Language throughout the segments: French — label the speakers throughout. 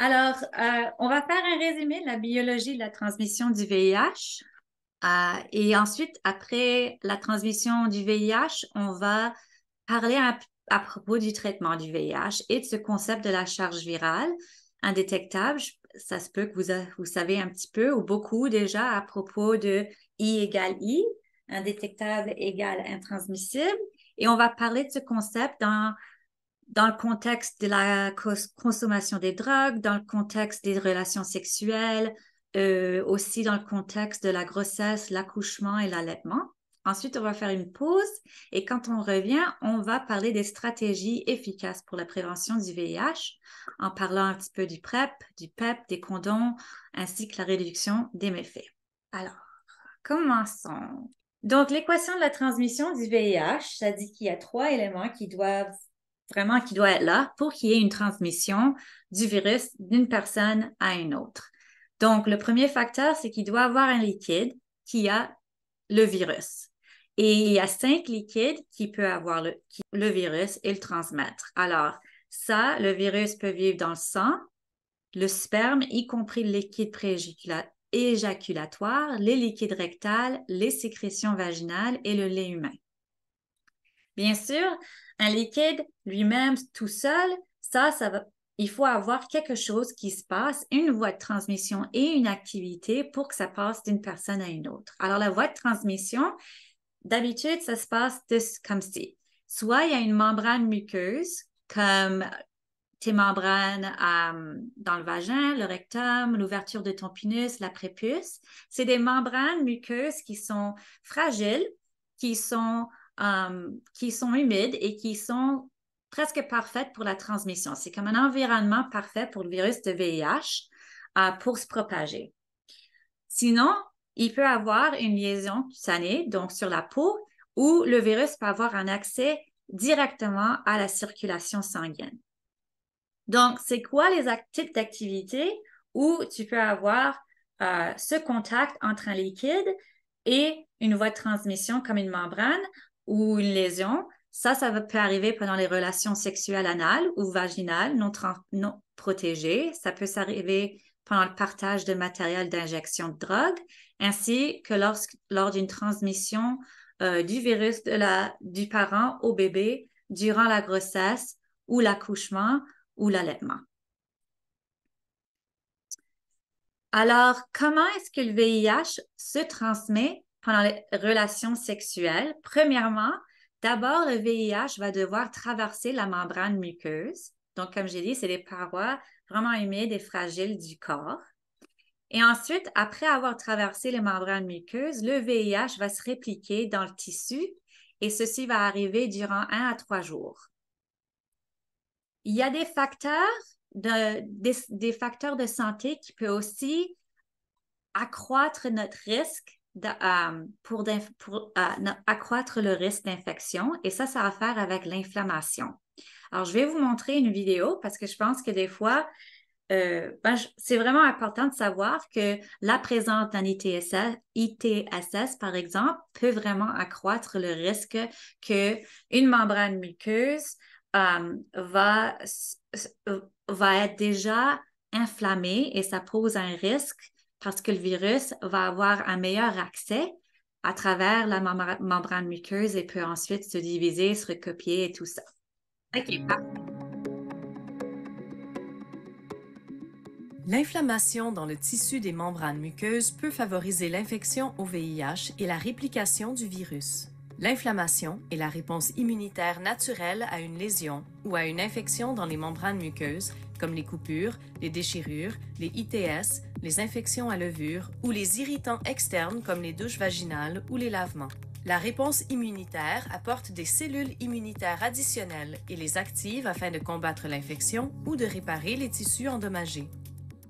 Speaker 1: On va faire un résumé de la biologie de la transmission du VIH. Et ensuite, après la transmission du VIH, on va parler à propos du traitement du VIH et de ce concept de la charge virale indétectable. Ça se peut que vous savez un petit peu ou beaucoup déjà à propos de I égale I, indétectable égale intransmissible. Et on va parler de ce concept dans le contexte de la consommation des drogues, dans le contexte des relations sexuelles, aussi dans le contexte de la grossesse, l'accouchement et l'allaitement. Ensuite, on va faire une pause et quand on revient, on va parler des stratégies efficaces pour la prévention du VIH en parlant un petit peu du PrEP, du PEP, des condoms, ainsi que la réduction des méfaits. Alors, commençons. Donc, l'équation de la transmission du VIH, ça dit qu'il y a trois éléments qui doivent être là pour qu'il y ait une transmission du virus d'une personne à une autre. Donc, le premier facteur, c'est qu'il doit avoir un liquide qui a le virus. Et il y a 5 liquides qui peuvent avoir le virus et le transmettre. Alors, ça, le virus peut vivre dans le sang, le sperme, y compris le liquide prééjaculatoire, les liquides rectals, les sécrétions vaginales et le lait humain. Bien sûr, un liquide lui-même tout seul, il faut avoir quelque chose qui se passe, une voie de transmission et une activité pour que ça passe d'une personne à une autre. Alors, la voie de transmission, d'habitude, ça se passe comme ci. Soit il y a une membrane muqueuse, comme tes membranes dans le vagin, le rectum, l'ouverture de ton pénis, la prépuce. C'est des membranes muqueuses qui sont fragiles, qui sont humides et qui sont presque parfaites pour la transmission. C'est comme un environnement parfait pour le virus de VIH pour se propager. Sinon, il peut avoir une liaison cutanée, donc sur la peau, où le virus peut avoir un accès directement à la circulation sanguine. Donc, c'est quoi les types d'activités où tu peux avoir ce contact entre un liquide et une voie de transmission comme une membrane ou une lésion? Ça peut arriver pendant les relations sexuelles anales ou vaginales non protégées. Ça peut s'arriver pendant le partage de matériel d'injection de drogue, ainsi que lors d'une transmission du virus du parent au bébé durant la grossesse ou l'accouchement ou l'allaitement. Alors, comment est-ce que le VIH se transmet pendant les relations sexuelles? Premièrement, d'abord, le VIH va devoir traverser la membrane muqueuse. Donc, comme j'ai dit, c'est des parois vraiment humides et fragiles du corps. Et ensuite, après avoir traversé les membranes muqueuses, le VIH va se répliquer dans le tissu et ceci va arriver durant 1 à 3 jours. Il y a des facteurs des facteurs de santé qui peuvent aussi accroître notre risque accroître le risque d'infection et ça a à faire avec l'inflammation. Alors, je vais vous montrer une vidéo parce que je pense que des fois, c'est vraiment important de savoir que la présence d'un ITSS, par exemple, peut vraiment accroître le risque qu'une membrane muqueuse va être déjà inflammée et ça pose un risque parce que le virus va avoir un meilleur accès à travers la membrane muqueuse et peut ensuite se diviser, se recopier et tout ça. OK.
Speaker 2: L'inflammation dans le tissu des membranes muqueuses peut favoriser l'infection au VIH et la réplication du virus. L'inflammation est la réponse immunitaire naturelle à une lésion ou à une infection dans les membranes muqueuses, comme les coupures, les déchirures, les ITS, les infections à levure ou les irritants externes comme les douches vaginales ou les lavements. La réponse immunitaire apporte des cellules immunitaires additionnelles et les active afin de combattre l'infection ou de réparer les tissus endommagés.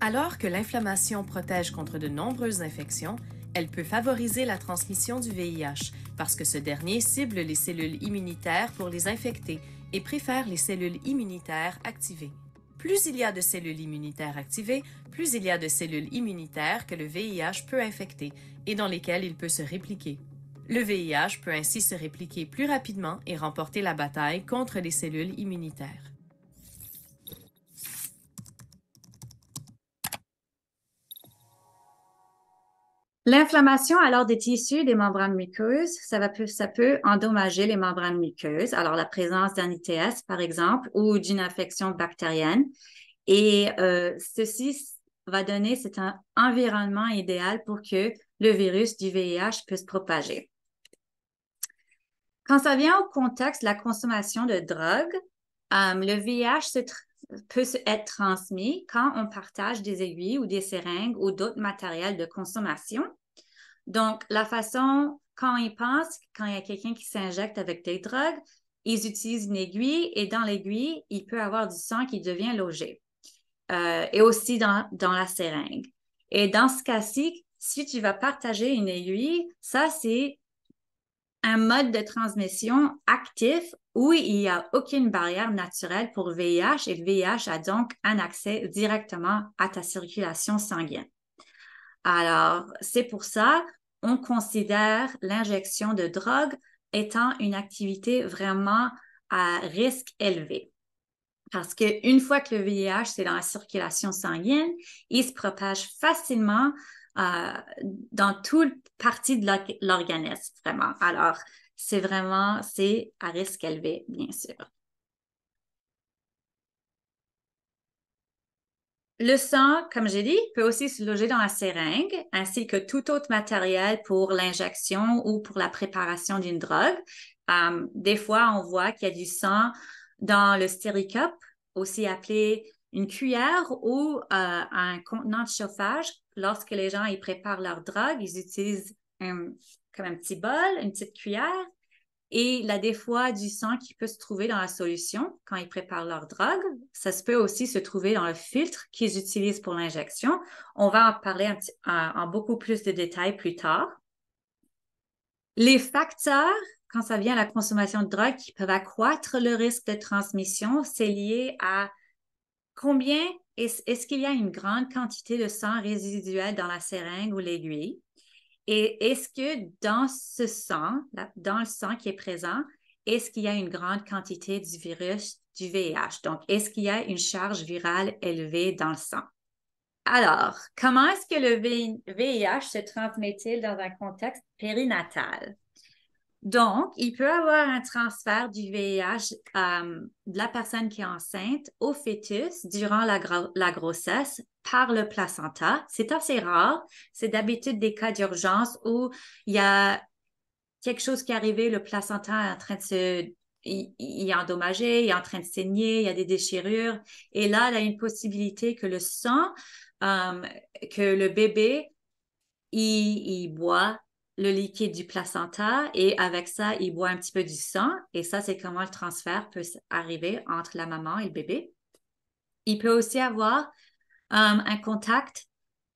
Speaker 2: Alors que l'inflammation protège contre de nombreuses infections, elle peut favoriser la transmission du VIH parce que ce dernier cible les cellules immunitaires pour les infecter et préfère les cellules immunitaires activées. Plus il y a de cellules immunitaires activées, plus il y a de cellules immunitaires que le VIH peut infecter et dans lesquelles il peut se répliquer. Le VIH peut ainsi se répliquer plus rapidement et remporter la bataille contre les cellules immunitaires.
Speaker 1: L'inflammation alors des tissus des membranes muqueuses, ça peut endommager les membranes muqueuses. Alors la présence d'un ITS par exemple ou d'une infection bactérienne. Et ceci va donner cet environnement idéal pour que le virus du VIH puisse propager. Quand ça vient au contexte de la consommation de drogue, le VIH peut être transmis quand on partage des aiguilles ou des seringues ou d'autres matériels de consommation. Donc, la façon, quand ils pensent, quand il y a quelqu'un qui s'injecte avec des drogues, ils utilisent une aiguille et dans l'aiguille, il peut avoir du sang qui devient logé. Et aussi dans la seringue. Et dans ce cas-ci, si tu vas partager une aiguille, ça, c'est un mode de transmission actif où il n'y a aucune barrière naturelle pour le VIH et le VIH a donc un accès directement à ta circulation sanguine. Alors, c'est pour ça on considère l'injection de drogue étant une activité vraiment à risque élevé. Parce qu'une fois que le VIH, c'est dans la circulation sanguine, il se propage facilement dans toute partie de l'organisme, vraiment. Alors, c'est à risque élevé, bien sûr. Le sang, comme j'ai dit, peut aussi se loger dans la seringue, ainsi que tout autre matériel pour l'injection ou pour la préparation d'une drogue. Des fois, on voit qu'il y a du sang dans le Steri-Cup, aussi appelé une cuillère ou un contenant de chauffage. Lorsque les gens ils préparent leur drogue, ils utilisent comme un petit bol, une petite cuillère. Et il y a des fois du sang qui peut se trouver dans la solution quand ils préparent leur drogue. Ça se peut aussi se trouver dans le filtre qu'ils utilisent pour l'injection. On va en parler en beaucoup plus de détails plus tard. Les facteurs, quand ça vient à la consommation de drogue, qui peuvent accroître le risque de transmission, c'est lié à combien est-ce qu'il y a une grande quantité de sang résiduel dans la seringue ou l'aiguille? Et est-ce que dans ce sang, dans le sang qui est présent, est-ce qu'il y a une grande quantité du virus du VIH? Donc, est-ce qu'il y a une charge virale élevée dans le sang? Alors, comment est-ce que le VIH se transmet-il dans un contexte périnatal? Donc, il peut avoir un transfert du VIH de la personne qui est enceinte au fœtus durant la grossesse par le placenta. C'est assez rare. C'est d'habitude des cas d'urgence où il y a quelque chose qui est arrivé, le placenta est en train de il est endommagé, il est en train de saigner, il y a des déchirures. Et là, il y a une possibilité que le sang, que le bébé, il boit le liquide du placenta et avec ça, il boit un petit peu du sang. Et ça, c'est comment le transfert peut arriver entre la maman et le bébé. Il peut aussi avoir un contact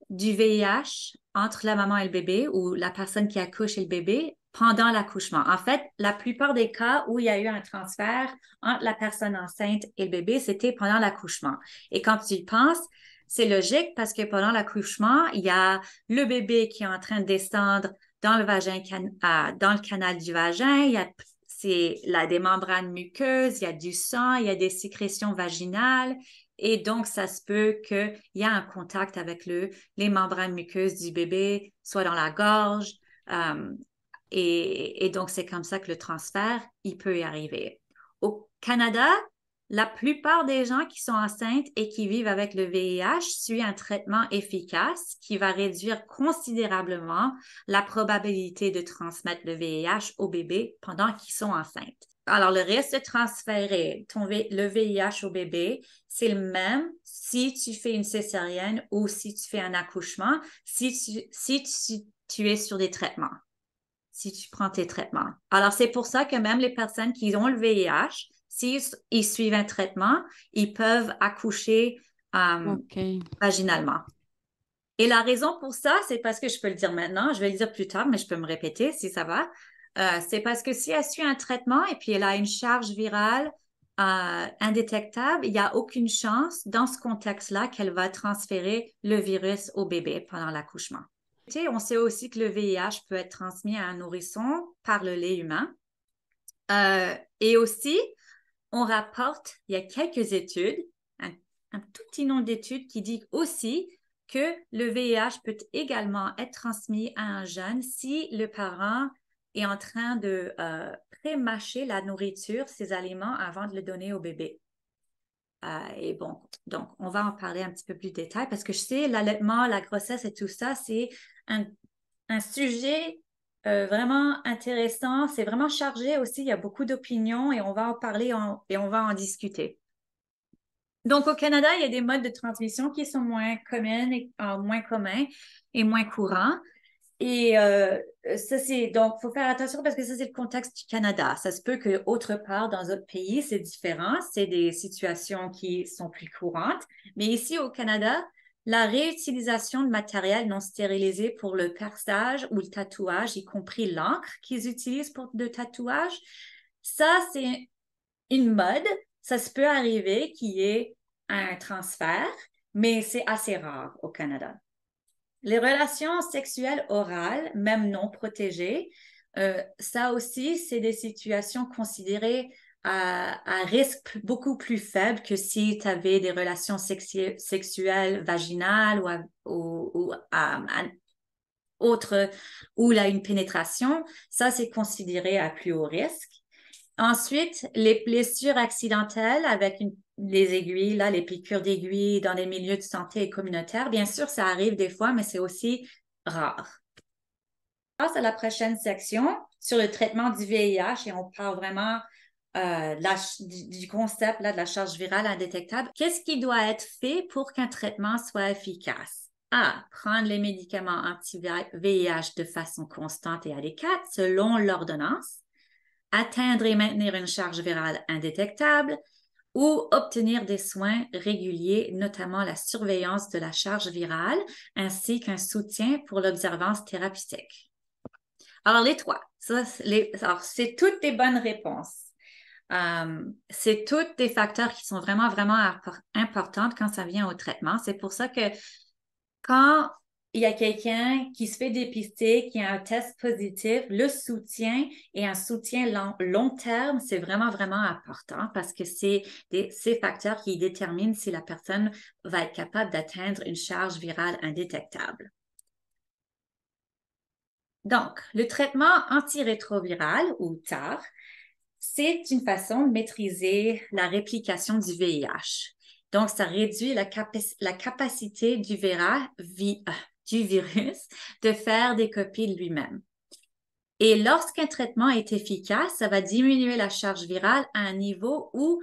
Speaker 1: du VIH entre la maman et le bébé ou la personne qui accouche et le bébé pendant l'accouchement. En fait, la plupart des cas où il y a eu un transfert entre la personne enceinte et le bébé, c'était pendant l'accouchement. Et quand tu y penses, c'est logique parce que pendant l'accouchement, il y a le bébé qui est en train de descendre dans le vagin, dans le canal du vagin, il y a des membranes muqueuses, il y a du sang, il y a des sécrétions vaginales. Et donc, ça se peut qu'il y a un contact avec les membranes muqueuses du bébé, soit dans la gorge. Et donc, c'est comme ça que le transfert, il peut y arriver. Au Canada, la plupart des gens qui sont enceintes et qui vivent avec le VIH suivent un traitement efficace qui va réduire considérablement la probabilité de transmettre le VIH au bébé pendant qu'ils sont enceintes. Alors, le risque de transférer le VIH au bébé, c'est le même si tu fais une césarienne ou si tu fais un accouchement, si tu es sur des traitements, si tu prends tes traitements. Alors, c'est pour ça que même les personnes qui ont le VIH, s'ils suivent un traitement, ils peuvent accoucher vaginalement. Et la raison pour ça, c'est parce que je peux le dire maintenant, je vais le dire plus tard, mais je peux me répéter si ça va. C'est parce que si elle suit un traitement et puis elle a une charge virale indétectable, il n'y a aucune chance dans ce contexte-là qu'elle va transférer le virus au bébé pendant l'accouchement. On sait aussi que le VIH peut être transmis à un nourrisson par le lait humain. Et aussi, on rapporte, il y a quelques études, un tout petit nombre d'études qui dit aussi que le VIH peut également être transmis à un jeune si le parent est en train de pré-mâcher la nourriture, ses aliments, avant de le donner au bébé. Et bon, donc, on va en parler un petit peu plus de détail parce que je sais, l'allaitement, la grossesse et tout ça, c'est un sujet vraiment intéressant. C'est vraiment chargé aussi. Il y a beaucoup d'opinions et on va en parler et on va en discuter. Donc, au Canada, il y a des modes de transmission qui sont moins communs et moins courants. Et ça, c'est donc, il faut faire attention parce que ça, c'est le contexte du Canada. Ça se peut que autre part, dans d'autres pays, c'est différent. C'est des situations qui sont plus courantes. Mais ici, au Canada, la réutilisation de matériel non stérilisé pour le perçage ou le tatouage, y compris l'encre qu'ils utilisent pour le tatouage, ça, c'est une mode. Ça se peut arriver qu'il y ait un transfert, mais c'est assez rare au Canada. Les relations sexuelles orales, même non protégées, ça aussi, c'est des situations considérées à risque beaucoup plus faible que si tu avais des relations sexuelles vaginales ou autre, où il y a une pénétration. Ça, c'est considéré à plus haut risque. Ensuite, les blessures accidentelles avec les aiguilles, là, les piqûres d'aiguilles dans les milieux de santé et communautaires, bien sûr, ça arrive des fois, mais c'est aussi rare. On passe à la prochaine section sur le traitement du VIH et on parle vraiment du concept là, de la charge virale indétectable. Qu'est-ce qui doit être fait pour qu'un traitement soit efficace? A. Prendre les médicaments anti-VIH de façon constante et adéquate selon l'ordonnance. Atteindre et maintenir une charge virale indétectable ou obtenir des soins réguliers, notamment la surveillance de la charge virale, ainsi qu'un soutien pour l'observance thérapeutique. Alors, les trois, c'est toutes des bonnes réponses. C'est tous des facteurs qui sont vraiment, vraiment importants quand ça vient au traitement. C'est pour ça que quand il y a quelqu'un qui se fait dépister, qui a un test positif, le soutien et un soutien long terme, c'est vraiment, vraiment important parce que c'est ces facteurs qui déterminent si la personne va être capable d'atteindre une charge virale indétectable. Donc, le traitement antirétroviral ou TAR, c'est une façon de maîtriser la réplication du VIH. Donc, ça réduit la capacité du virus de faire des copies de lui-même. Et lorsqu'un traitement est efficace, ça va diminuer la charge virale à un niveau où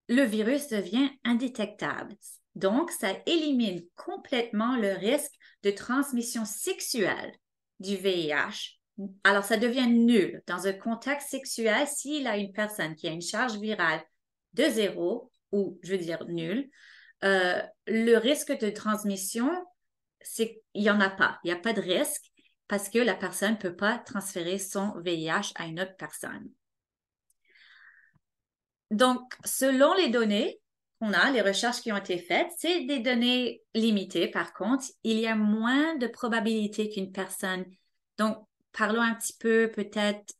Speaker 1: le virus devient indétectable. Donc, ça élimine complètement le risque de transmission sexuelle du VIH. Alors, ça devient nul. Dans un contexte sexuel, s'il a une personne qui a une charge virale de 0, ou je veux dire nul, le risque de transmission, il n'y en a pas. Il n'y a pas de risque parce que la personne ne peut pas transférer son VIH à une autre personne. Donc, selon les données qu'on a, les recherches qui ont été faites, c'est des données limitées. Par contre, il y a moins de probabilité qu'une personne. Donc, parlons un petit peu peut-être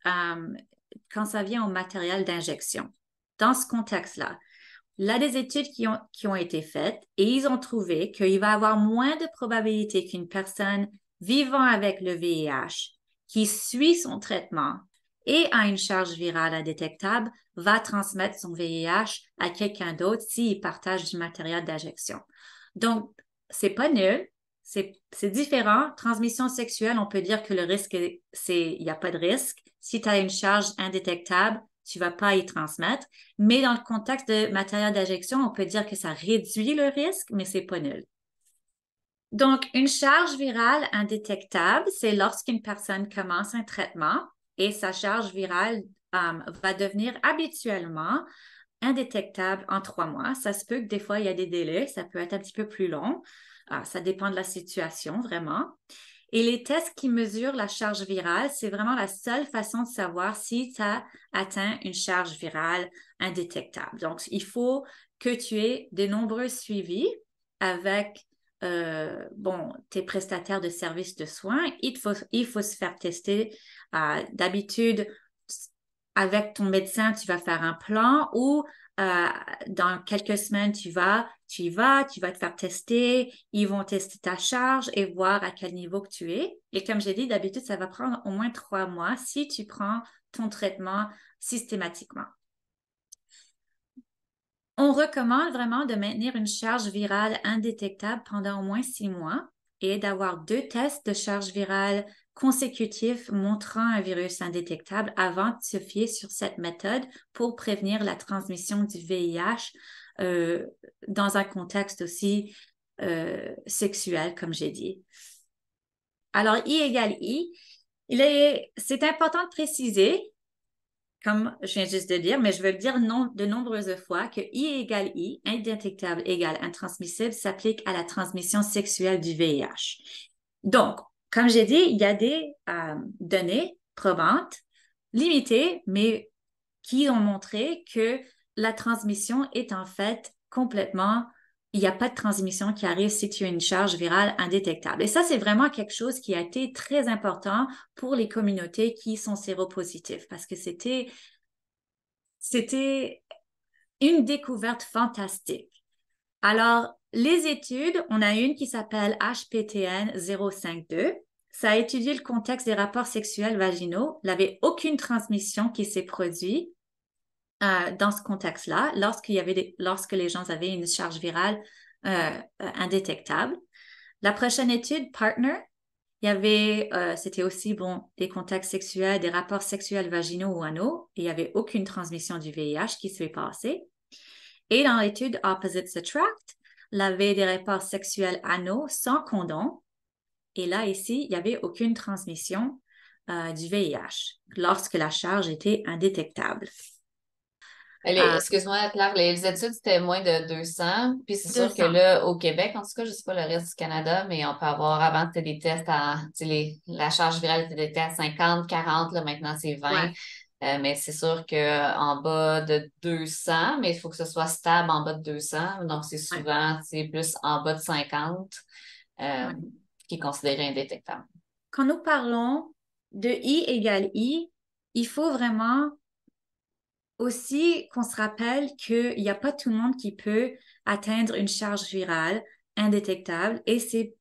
Speaker 1: quand ça vient au matériel d'injection. Dans ce contexte-là, là, des études qui ont été faites et ils ont trouvé qu'il va y avoir moins de probabilité qu'une personne vivant avec le VIH qui suit son traitement et a une charge virale indétectable va transmettre son VIH à quelqu'un d'autre s'il partage du matériel d'injection. Donc, c'est pas nul, c'est différent. Transmission sexuelle, on peut dire que le risque, il n'y a pas de risque. Si tu as une charge indétectable, tu vas pas y transmettre. Mais dans le contexte de matériel d'injection, on peut dire que ça réduit le risque, mais c'est pas nul. Donc, une charge virale indétectable, c'est lorsqu'une personne commence un traitement et sa charge virale va devenir habituellement indétectable en 3 mois. Ça se peut que des fois, il y a des délais, ça peut être un petit peu plus long. Ça dépend de la situation, vraiment. Et les tests qui mesurent la charge virale, c'est vraiment la seule façon de savoir si tu as atteint une charge virale indétectable. Donc, il faut que tu aies de nombreux suivis avec tes prestataires de services de soins. Il faut se faire tester. D'habitude, avec ton médecin, tu vas faire un plan ou dans quelques semaines, tu y vas, tu vas te faire tester, ils vont tester ta charge et voir à quel niveau que tu es. Et comme j'ai dit, d'habitude, ça va prendre au moins 3 mois si tu prends ton traitement systématiquement. On recommande vraiment de maintenir une charge virale indétectable pendant au moins 6 mois et d'avoir 2 tests de charge virale consécutifs montrant un virus indétectable avant de se fier sur cette méthode pour prévenir la transmission du VIH dans un contexte aussi sexuel, comme j'ai dit. Alors, I égale I, c'est important de préciser comme je viens juste de dire, mais je veux le dire de nombreuses fois, que I égale I, indétectable égale intransmissible, s'applique à la transmission sexuelle du VIH. Donc, comme j'ai dit, il y a des données probantes, limitées, mais qui ont montré que la transmission est en fait complètement il n'y a pas de transmission qui arrive si tu as une charge virale indétectable. Et ça, c'est vraiment quelque chose qui a été très important pour les communautés qui sont séropositives parce que c'était une découverte fantastique. Alors, les études, on a une qui s'appelle HPTN 052. Ça a étudié le contexte des rapports sexuels vaginaux. Il n'y avait aucune transmission qui s'est produite dans ce contexte-là, lorsque les gens avaient une charge virale indétectable. La prochaine étude, Partner, c'était aussi des contacts sexuels, des rapports sexuels vaginaux ou anaux, et il n'y avait aucune transmission du VIH qui s'est passée. Et dans l'étude Opposites Attract, il y avait des rapports sexuels anaux sans condom, et là, ici, il n'y avait aucune transmission du VIH lorsque la charge était indétectable.
Speaker 3: Excuse-moi, Claire, les études, c'était moins de 200. Puis c'est sûr que
Speaker 1: 200.
Speaker 3: là, au Québec, en tout cas, je ne sais pas le reste du Canada, mais on peut avoir, avant, c'était des tests la charge virale était détectée à 50, 40, là, maintenant c'est 20.
Speaker 1: Ouais.
Speaker 3: Mais c'est sûr qu'en bas de 200, mais il faut que ce soit stable en bas de 200. Donc, c'est
Speaker 1: Ouais.
Speaker 3: souvent, c'est plus en bas de 50
Speaker 1: Ouais.
Speaker 3: qui est considéré indétectable.
Speaker 1: Quand nous parlons de I égale I, il faut vraiment aussi qu'on se rappelle qu'il n'y a pas tout le monde qui peut atteindre une charge virale indétectable et c'est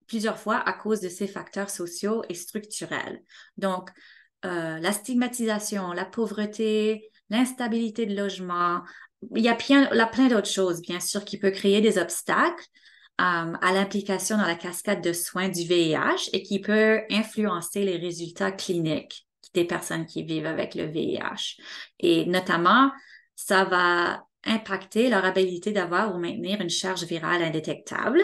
Speaker 1: plusieurs fois à cause de ces facteurs sociaux et structurels. Donc, la stigmatisation, la pauvreté, l'instabilité de logement, il y a plein d'autres choses, bien sûr, qui peuvent créer des obstacles à l'implication dans la cascade de soins du VIH et qui peut influencer les résultats cliniques des personnes qui vivent avec le VIH. Et notamment, ça va impacter leur habilité d'avoir ou maintenir une charge virale indétectable.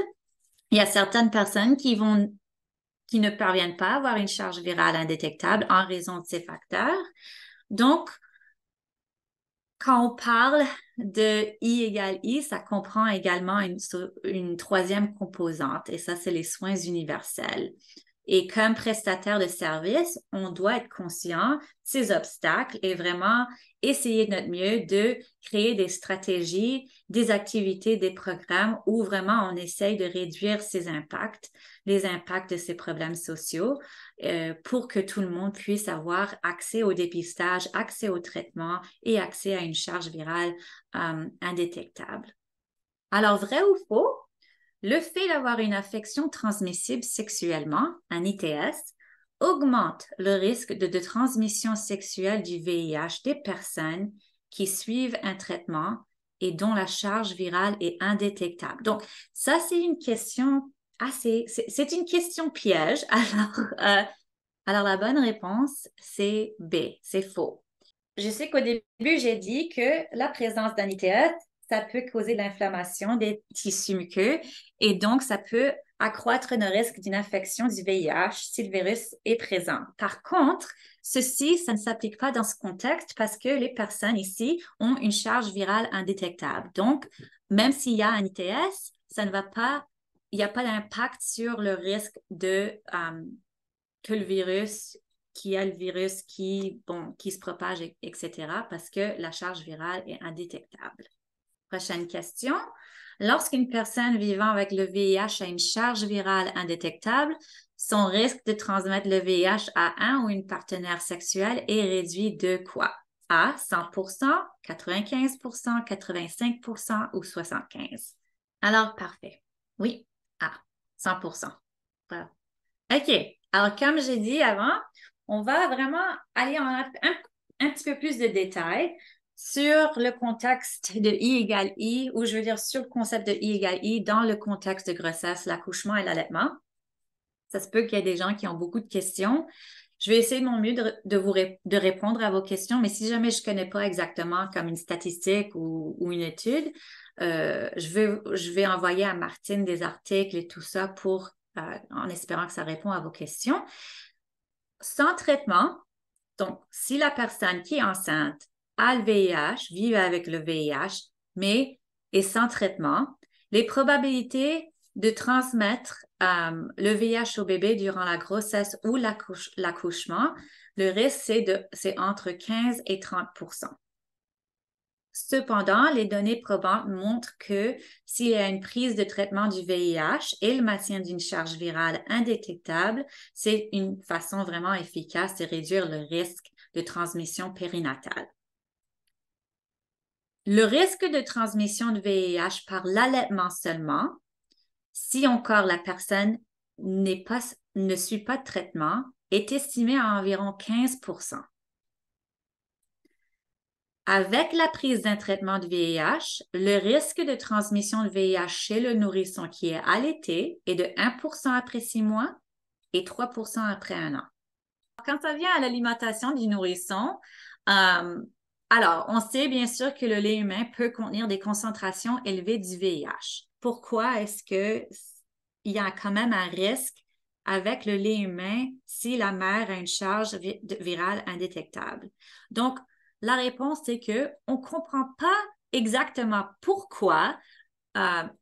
Speaker 1: Il y a certaines personnes qui ne parviennent pas à avoir une charge virale indétectable en raison de ces facteurs. Donc, quand on parle de I égale I, ça comprend également une troisième composante, et ça, c'est les soins universels. Et comme prestataire de service, on doit être conscient de ces obstacles et vraiment essayer de notre mieux de créer des stratégies, des activités, des programmes où vraiment on essaye de réduire les impacts de ces problèmes sociaux pour que tout le monde puisse avoir accès au dépistage, accès au traitement et accès à une charge virale indétectable. Alors, vrai ou faux? Le fait d'avoir une affection transmissible sexuellement, un ITS, augmente le risque de transmission sexuelle du VIH des personnes qui suivent un traitement et dont la charge virale est indétectable. Donc, ça, c'est une question c'est une question piège. Alors, la bonne réponse, c'est B, c'est faux. Je sais qu'au début, j'ai dit que la présence d'un ITS ça peut causer de l'inflammation des tissus muqueux et donc ça peut accroître le risque d'une infection du VIH si le virus est présent. Par contre, ça ne s'applique pas dans ce contexte parce que les personnes ici ont une charge virale indétectable. Donc, même s'il y a un ITS, il n'y a pas d'impact sur le risque que le virus qui se propage, etc., parce que la charge virale est indétectable. Prochaine question. Lorsqu'une personne vivant avec le VIH a une charge virale indétectable, son risque de transmettre le VIH à un ou une partenaire sexuelle est réduit de quoi? A, 100%, 95%, 85% ou 75%? Alors, parfait. Oui, A, 100%. Voilà. OK. Alors, comme j'ai dit avant, on va vraiment aller en un petit peu plus de détails sur le contexte de I égale I, ou je veux dire sur le concept de I égale I dans le contexte de grossesse, l'accouchement et l'allaitement. Ça se peut qu'il y ait des gens qui ont beaucoup de questions. Je vais essayer de mon mieux de répondre à vos questions, mais si jamais je ne connais pas exactement comme une statistique ou une étude, je vais envoyer à Martine des articles et tout ça en espérant que ça répond à vos questions. Sans traitement, donc si la personne qui est enceinte a le VIH, vit avec le VIH, mais est sans traitement, les probabilités de transmettre le VIH au bébé durant la grossesse ou l'accouchement, le risque, c'est entre 15 et 30%. Cependant, les données probantes montrent que s'il y a une prise de traitement du VIH et le maintien d'une charge virale indétectable, c'est une façon vraiment efficace de réduire le risque de transmission périnatale. Le risque de transmission de VIH par l'allaitement seulement, si encore la personne ne suit pas de traitement, est estimé à environ 15%. Avec la prise d'un traitement de VIH, le risque de transmission de VIH chez le nourrisson qui est allaité est de 1% après 6 mois et 3% après 1 an. Quand ça vient à l'alimentation du nourrisson, alors, on sait bien sûr que le lait humain peut contenir des concentrations élevées du VIH. Pourquoi est-ce qu'il y a quand même un risque avec le lait humain si la mère a une charge virale indétectable? Donc, la réponse, c'est qu'on ne comprend pas exactement pourquoi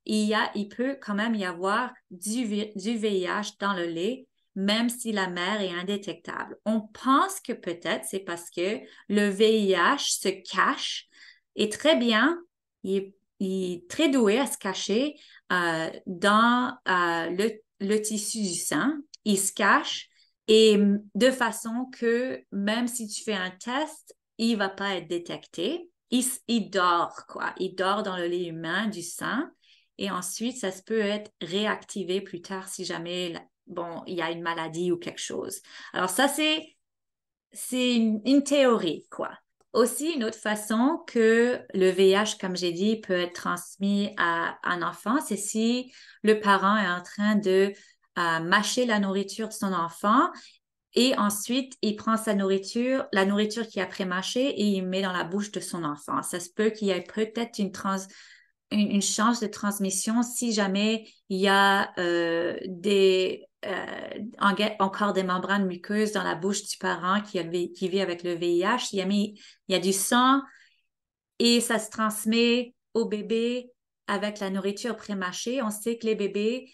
Speaker 1: il peut quand même y avoir du VIH dans le lait, même si la mère est indétectable. On pense que peut-être c'est parce que le VIH se cache et très bien, il est très doué à se cacher dans le tissu du sang. Il se cache et de façon que même si tu fais un test, il ne va pas être détecté. Il dort, quoi. Il dort dans le lait humain du sang et ensuite, ça se peut être réactivé plus tard si jamais, bon, il y a une maladie ou quelque chose. Alors ça, c'est une théorie, quoi. Aussi, une autre façon que le VIH, comme j'ai dit, peut être transmis à un enfant, c'est si le parent est en train de mâcher la nourriture de son enfant et ensuite, il prend la nourriture qui a pré-mâché et il met dans la bouche de son enfant. Ça se peut qu'il y ait peut-être une chance de transmission si jamais il y a encore des membranes muqueuses dans la bouche du parent qui vit avec le VIH. Il y a du sang et ça se transmet au bébé avec la nourriture pré-mâchée. On sait que les bébés,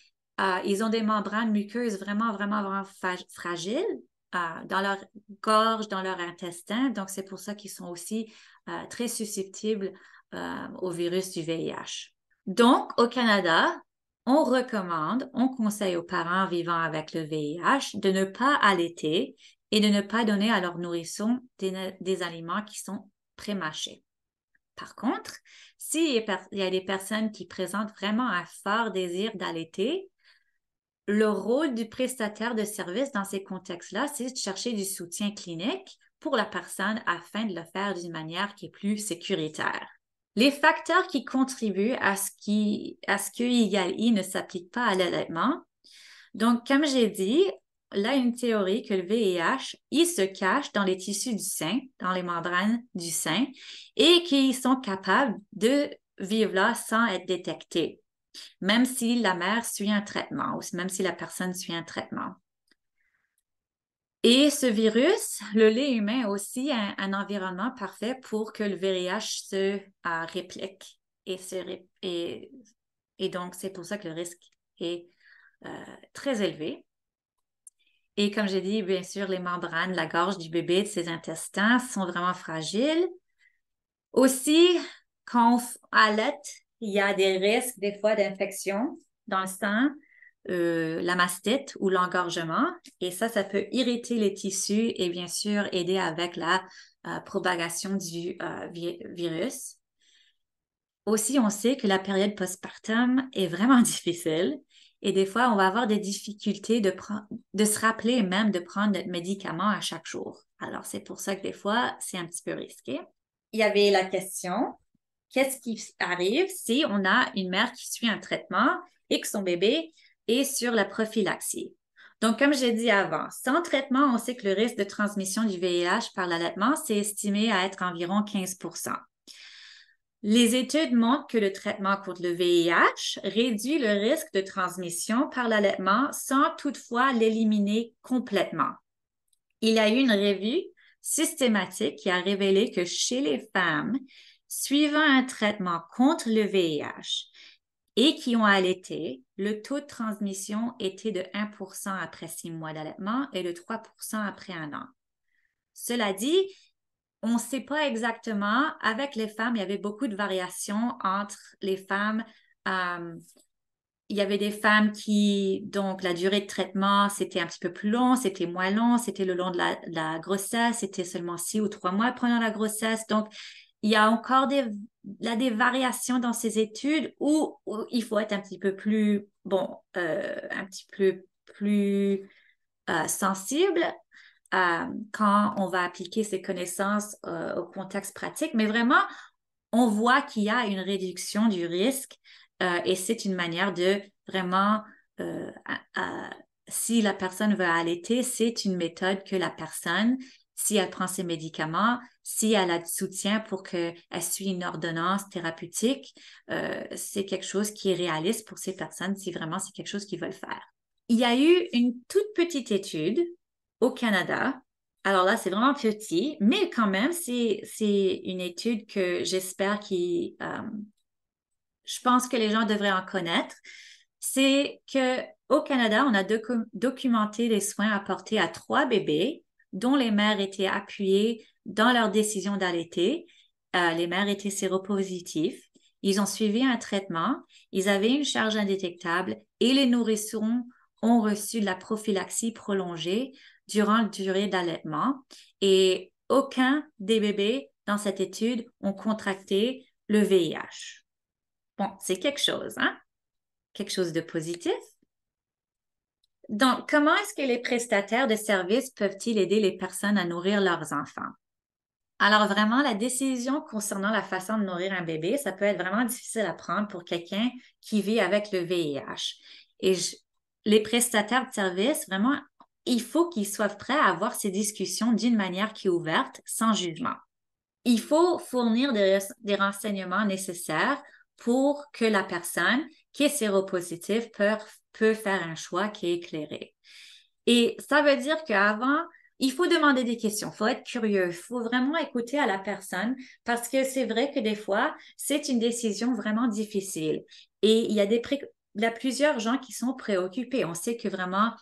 Speaker 1: ils ont des membranes muqueuses vraiment, vraiment, vraiment fragiles dans leur gorge, dans leur intestin. Donc, c'est pour ça qu'ils sont aussi très susceptibles au virus du VIH. Donc, au Canada, on conseille aux parents vivant avec le VIH de ne pas allaiter et de ne pas donner à leurs nourrissons des aliments qui sont pré-mâchés. Par contre, s'il y a des personnes qui présentent vraiment un fort désir d'allaiter, le rôle du prestataire de service dans ces contextes-là, c'est de chercher du soutien clinique pour la personne afin de le faire d'une manière qui est plus sécuritaire. Les facteurs qui contribuent à ce que I égale I ne s'applique pas à l'allaitement. Donc, comme j'ai dit, là, une théorie que le VIH, il se cache dans les tissus du sein, dans les membranes du sein, et qu'ils sont capables de vivre là sans être détectés, même si la mère suit un traitement ou même si la personne suit un traitement. Et ce virus, le lait humain a aussi un environnement parfait pour que le VIH se réplique. Et donc, c'est pour ça que le risque est très élevé. Et comme j'ai dit, bien sûr, les membranes, la gorge du bébé, de ses intestins sont vraiment fragiles. Aussi, quand on allait, il y a des risques des fois d'infection dans le sang, la mastite ou l'engorgement. Et ça peut irriter les tissus et bien sûr aider avec la propagation du virus. Aussi, on sait que la période postpartum est vraiment difficile et des fois, on va avoir des difficultés de se rappeler même de prendre notre médicament à chaque jour. Alors, c'est pour ça que des fois, c'est un petit peu risqué. Il y avait la question, qu'est-ce qui arrive si on a une mère qui suit un traitement et que son bébé est sur la prophylaxie? Donc, comme j'ai dit avant, sans traitement, on sait que le risque de transmission du VIH par l'allaitement, c'est estimé à être environ 15%. Les études montrent que le traitement contre le VIH réduit le risque de transmission par l'allaitement sans toutefois l'éliminer complètement. Il y a eu une revue systématique qui a révélé que chez les femmes suivant un traitement contre le VIH et qui ont allaité, le taux de transmission était de 1% après 6 mois d'allaitement et de 3% après un an. Cela dit, on ne sait pas exactement. Avec les femmes, il y avait beaucoup de variations entre les femmes. Il y avait des femmes donc la durée de traitement, c'était un petit peu plus long, c'était moins long, c'était le long de la grossesse, c'était seulement 6 ou 3 mois pendant la grossesse. Donc, il y a encore des variations dans ces études où il faut être un petit peu plus, un petit peu plus sensible quand on va appliquer ces connaissances au contexte pratique, mais vraiment, on voit qu'il y a une réduction du risque et c'est une manière de vraiment, si la personne veut allaiter, c'est une méthode que la personne, si elle prend ses médicaments, si elle a du soutien pour qu'elle suive une ordonnance thérapeutique, c'est quelque chose qui est réaliste pour ces personnes si vraiment c'est quelque chose qu'ils veulent faire. Il y a eu une toute petite étude au Canada. Alors là, c'est vraiment petit, mais quand même, c'est une étude que j'espère je pense que les gens devraient en connaître. C'est qu'au Canada, on a documenté les soins apportés à 3 bébés dont les mères étaient appuyées dans leur décision d'allaiter. Les mères étaient séropositives. Ils ont suivi un traitement. Ils avaient une charge indétectable et les nourrissons ont reçu de la prophylaxie prolongée durant la durée d'allaitement et aucun des bébés dans cette étude ont contracté le VIH. Bon, c'est quelque chose, hein? Quelque chose de positif. Donc, comment est-ce que les prestataires de services peuvent-ils aider les personnes à nourrir leurs enfants? Alors, vraiment, la décision concernant la façon de nourrir un bébé, ça peut être vraiment difficile à prendre pour quelqu'un qui vit avec le VIH. Et les prestataires de services, vraiment, il faut qu'ils soient prêts à avoir ces discussions d'une manière qui est ouverte, sans jugement. Il faut fournir des renseignements nécessaires pour que la personne qui est séropositive peut faire un choix qui est éclairé. Et ça veut dire qu'avant, il faut demander des questions, il faut être curieux, il faut vraiment écouter à la personne parce que c'est vrai que des fois, c'est une décision vraiment difficile. Et il y a plusieurs gens qui sont préoccupés. On sait que vraiment,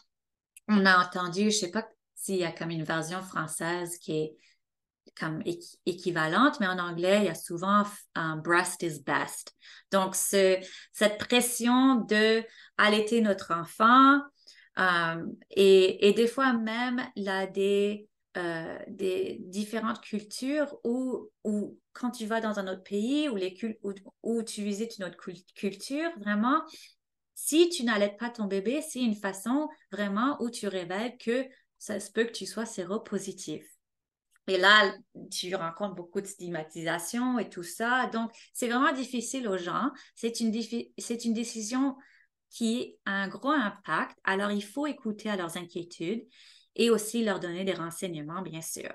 Speaker 1: on a entendu, je ne sais pas s'il y a comme une version française qui est comme équivalente, mais en anglais, il y a souvent breast is best. Donc, cette pression de allaiter notre enfant et des fois même là, des différentes cultures où quand tu vas dans un autre pays où tu visites une autre culture, vraiment, si tu n'allaites pas ton bébé, c'est une façon vraiment où tu révèles que ça se peut que tu sois séropositif. Et là, tu rencontres beaucoup de stigmatisation et tout ça. Donc, c'est vraiment difficile aux gens. C'est une décision qui a un gros impact. Alors, il faut écouter à leurs inquiétudes et aussi leur donner des renseignements, bien sûr.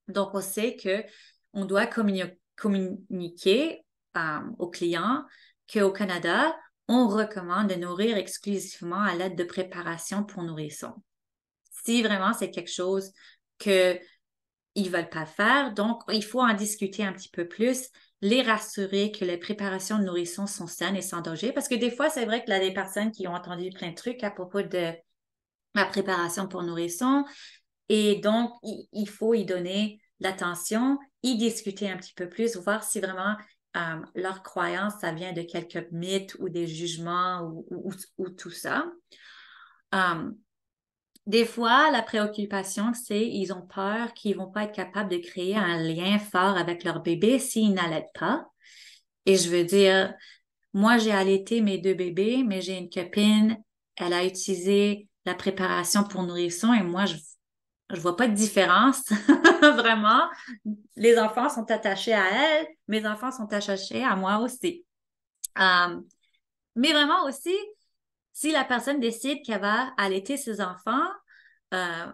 Speaker 1: Donc, on sait qu'on doit communiquer aux clients qu'au Canada, on recommande de nourrir exclusivement à l'aide de préparation pour nourrissons. Si vraiment c'est quelque chose que ils veulent pas faire. Donc, il faut en discuter un petit peu plus, les rassurer que les préparations de nourrissons sont saines et sans danger. Parce que des fois, c'est vrai qu'il y a des personnes qui ont entendu plein de trucs à propos de la préparation pour nourrissons. Et donc, il faut y donner l'attention, y discuter un petit peu plus, voir si vraiment leur croyance, ça vient de quelques mythes ou des jugements ou tout ça. Des fois, la préoccupation, c'est ils ont peur qu'ils vont pas être capables de créer un lien fort avec leur bébé s'ils n'allaitent pas. Et je veux dire, moi, j'ai allaité mes 2 bébés, mais j'ai une copine, elle a utilisé la préparation pour nourrisson et moi, je vois pas de différence, vraiment. Les enfants sont attachés à elle, mes enfants sont attachés à moi aussi. Mais vraiment aussi, si la personne décide qu'elle va allaiter ses enfants,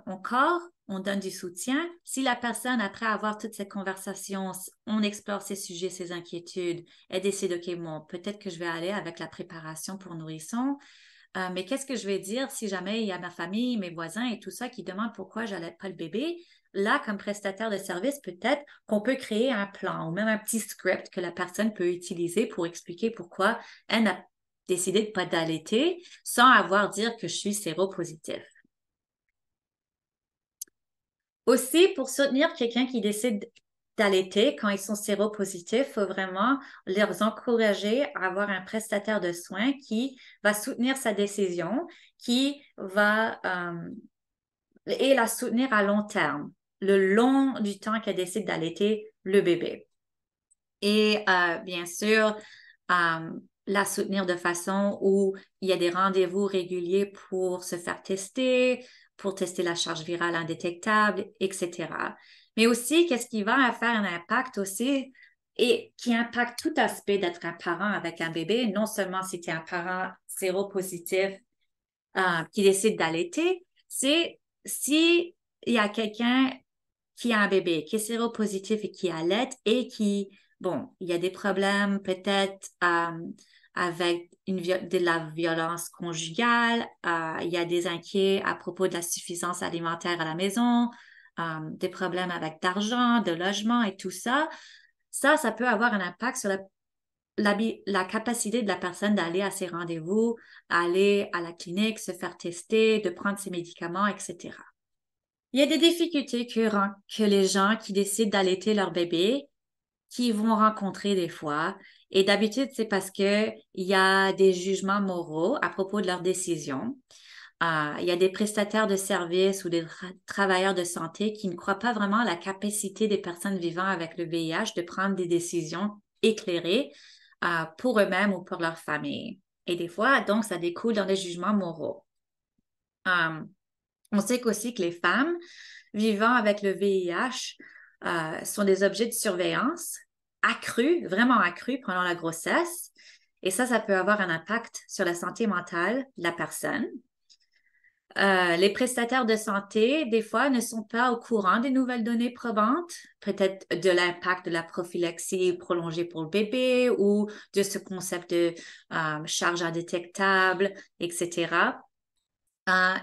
Speaker 1: encore, on donne du soutien. Si la personne, après avoir toutes ces conversations, on explore ces sujets, ces inquiétudes, elle décide, OK, bon, peut-être que je vais aller avec la préparation pour nourrisson, mais qu'est-ce que je vais dire si jamais il y a ma famille, mes voisins et tout ça qui demandent pourquoi je n'allaite pas le bébé? Là, comme prestataire de service, peut-être qu'on peut créer un plan ou même un petit script que la personne peut utiliser pour expliquer pourquoi elle n'a décidé de ne pas d'allaiter sans avoir à dire que je suis séropositif. Aussi, pour soutenir quelqu'un qui décide d'allaiter quand ils sont séropositifs, il faut vraiment les encourager à avoir un prestataire de soins qui va soutenir sa décision, qui va et la soutenir à long terme, le long du temps qu'elle décide d'allaiter le bébé. Et bien sûr, la soutenir de façon où il y a des rendez-vous réguliers pour se faire tester, pour tester la charge virale indétectable, etc. Mais aussi, qu'est-ce qui va faire un impact aussi et qui impacte tout aspect d'être un parent avec un bébé, non seulement si tu es un parent séropositif qui décide d'allaiter, c'est si il y a quelqu'un qui a un bébé, qui est séropositif et qui allaite et qui, bon, il y a des problèmes peut-être avec de la violence conjugale, il y a des inquiets à propos de la suffisance alimentaire à la maison, des problèmes avec d'argent, de logement et tout ça. Ça peut avoir un impact sur la capacité de la personne d'aller à ses rendez-vous, aller à la clinique, se faire tester, de prendre ses médicaments, etc. Il y a des difficultés que les gens qui décident d'allaiter leur bébé, qui vont rencontrer des fois. Et d'habitude, c'est parce qu'il y a des jugements moraux à propos de leurs décisions. Il y a des prestataires de services ou des travailleurs de santé qui ne croient pas vraiment à la capacité des personnes vivant avec le VIH de prendre des décisions éclairées pour eux-mêmes ou pour leur famille. Et des fois, donc, ça découle dans des jugements moraux. On sait qu'aussi que les femmes vivant avec le VIH sont des objets de surveillance accrus, vraiment accrus pendant la grossesse. Et ça peut avoir un impact sur la santé mentale de la personne. Les prestataires de santé, des fois, ne sont pas au courant des nouvelles données probantes, peut-être de l'impact de la prophylaxie prolongée pour le bébé ou de ce concept de charge indétectable, etc.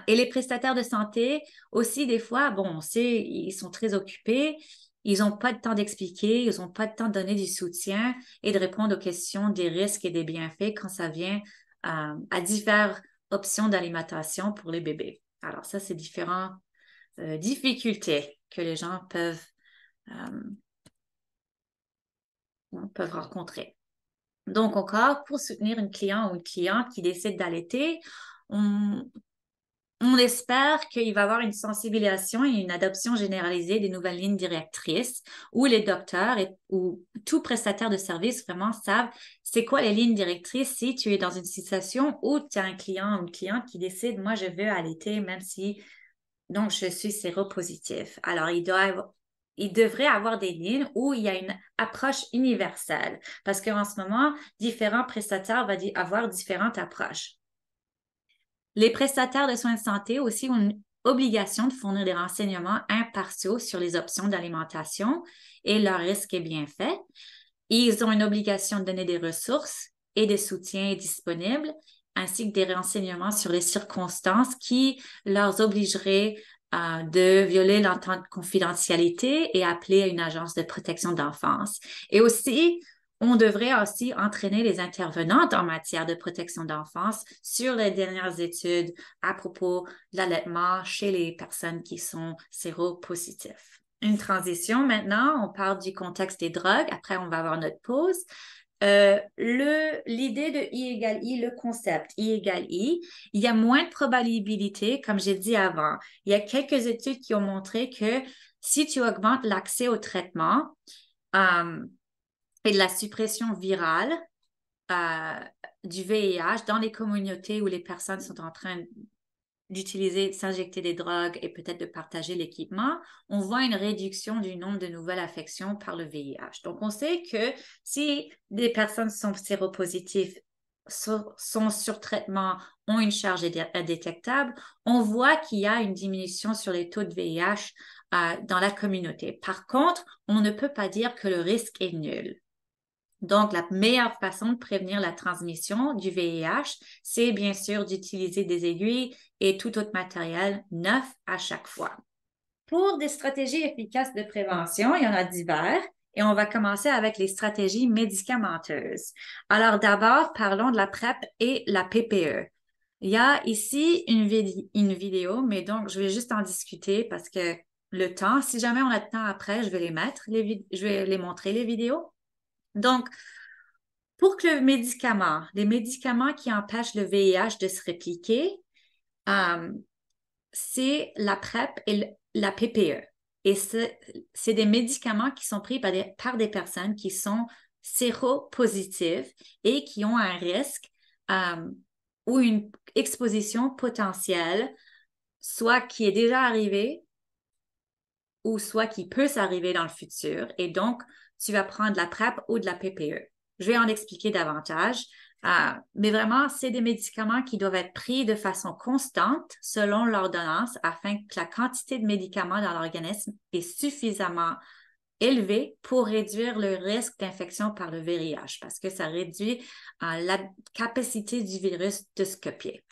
Speaker 1: Et les prestataires de santé aussi, des fois, bon, on sait, ils sont très occupés, ils n'ont pas de temps d'expliquer, ils n'ont pas de temps de donner du soutien et de répondre aux questions des risques et des bienfaits quand ça vient à diverses options d'alimentation pour les bébés. Alors ça, c'est différentes difficultés que les gens peuvent rencontrer. Donc encore, pour soutenir une cliente ou une cliente qui décide d'allaiter, on espère qu'il va y avoir une sensibilisation et une adoption généralisée des nouvelles lignes directrices où les docteurs ou tout prestataire de service vraiment savent c'est quoi les lignes directrices si tu es dans une situation où tu as un client ou une cliente qui décide, moi, je veux allaiter même si donc je suis séropositif. Alors, il devrait avoir des lignes où il y a une approche universelle parce qu'en ce moment, différents prestataires vont avoir différentes approches. Les prestataires de soins de santé aussi ont une obligation de fournir des renseignements impartiaux sur les options d'alimentation et leurs risques et bienfaits. Ils ont une obligation de donner des ressources et des soutiens disponibles, ainsi que des renseignements sur les circonstances qui leur obligeraient de violer l'entente de confidentialité et appeler à une agence de protection d'enfance. Et aussi, on devrait aussi entraîner les intervenantes en matière de protection d'enfance sur les dernières études à propos de l'allaitement chez les personnes qui sont séropositifs. une transition maintenant. On parle du contexte des drogues. Après, on va avoir notre pause. L'idée de I égale I, le concept I égale I, il y a moins de probabilité, comme j'ai dit avant. Il y a quelques études qui ont montré que si tu augmentes l'accès au traitement et de la suppression virale du VIH dans les communautés où les personnes sont en train d'utiliser, de s'injecter des drogues et peut-être de partager l'équipement, on voit une réduction du nombre de nouvelles affections par le VIH. Donc, on sait que si des personnes sont séropositives, sont sur traitement, ont une charge indétectable, on voit qu'il y a une diminution sur les taux de VIH dans la communauté. Par contre, on ne peut pas dire que le risque est nul. Donc, la meilleure façon de prévenir la transmission du VIH, c'est bien sûr d'utiliser des aiguilles et tout autre matériel neuf à chaque fois. Pour des stratégies efficaces de prévention, il y en a divers et on va commencer avec les stratégies médicamenteuses. Alors d'abord, parlons de la PrEP et la PPE. Il y a ici une vidéo, mais donc je vais juste en discuter parce que le temps, si jamais on a le temps après, je vais les mettre, je vais les montrer les vidéos. Donc, pour que les médicaments qui empêchent le VIH de se répliquer, c'est la PrEP et la PPE. Et c'est des médicaments qui sont pris par des personnes qui sont séropositives et qui ont un risque ou une exposition potentielle, soit qui est déjà arrivée ou soit qui peut s'arriver dans le futur. Et donc, tu vas prendre de la PrEP ou de la PPE. Je vais en expliquer davantage. Mais vraiment, c'est des médicaments qui doivent être pris de façon constante selon l'ordonnance afin que la quantité de médicaments dans l'organisme est suffisamment élevée pour réduire le risque d'infection par le VIH parce que ça réduit la capacité du virus de se copier.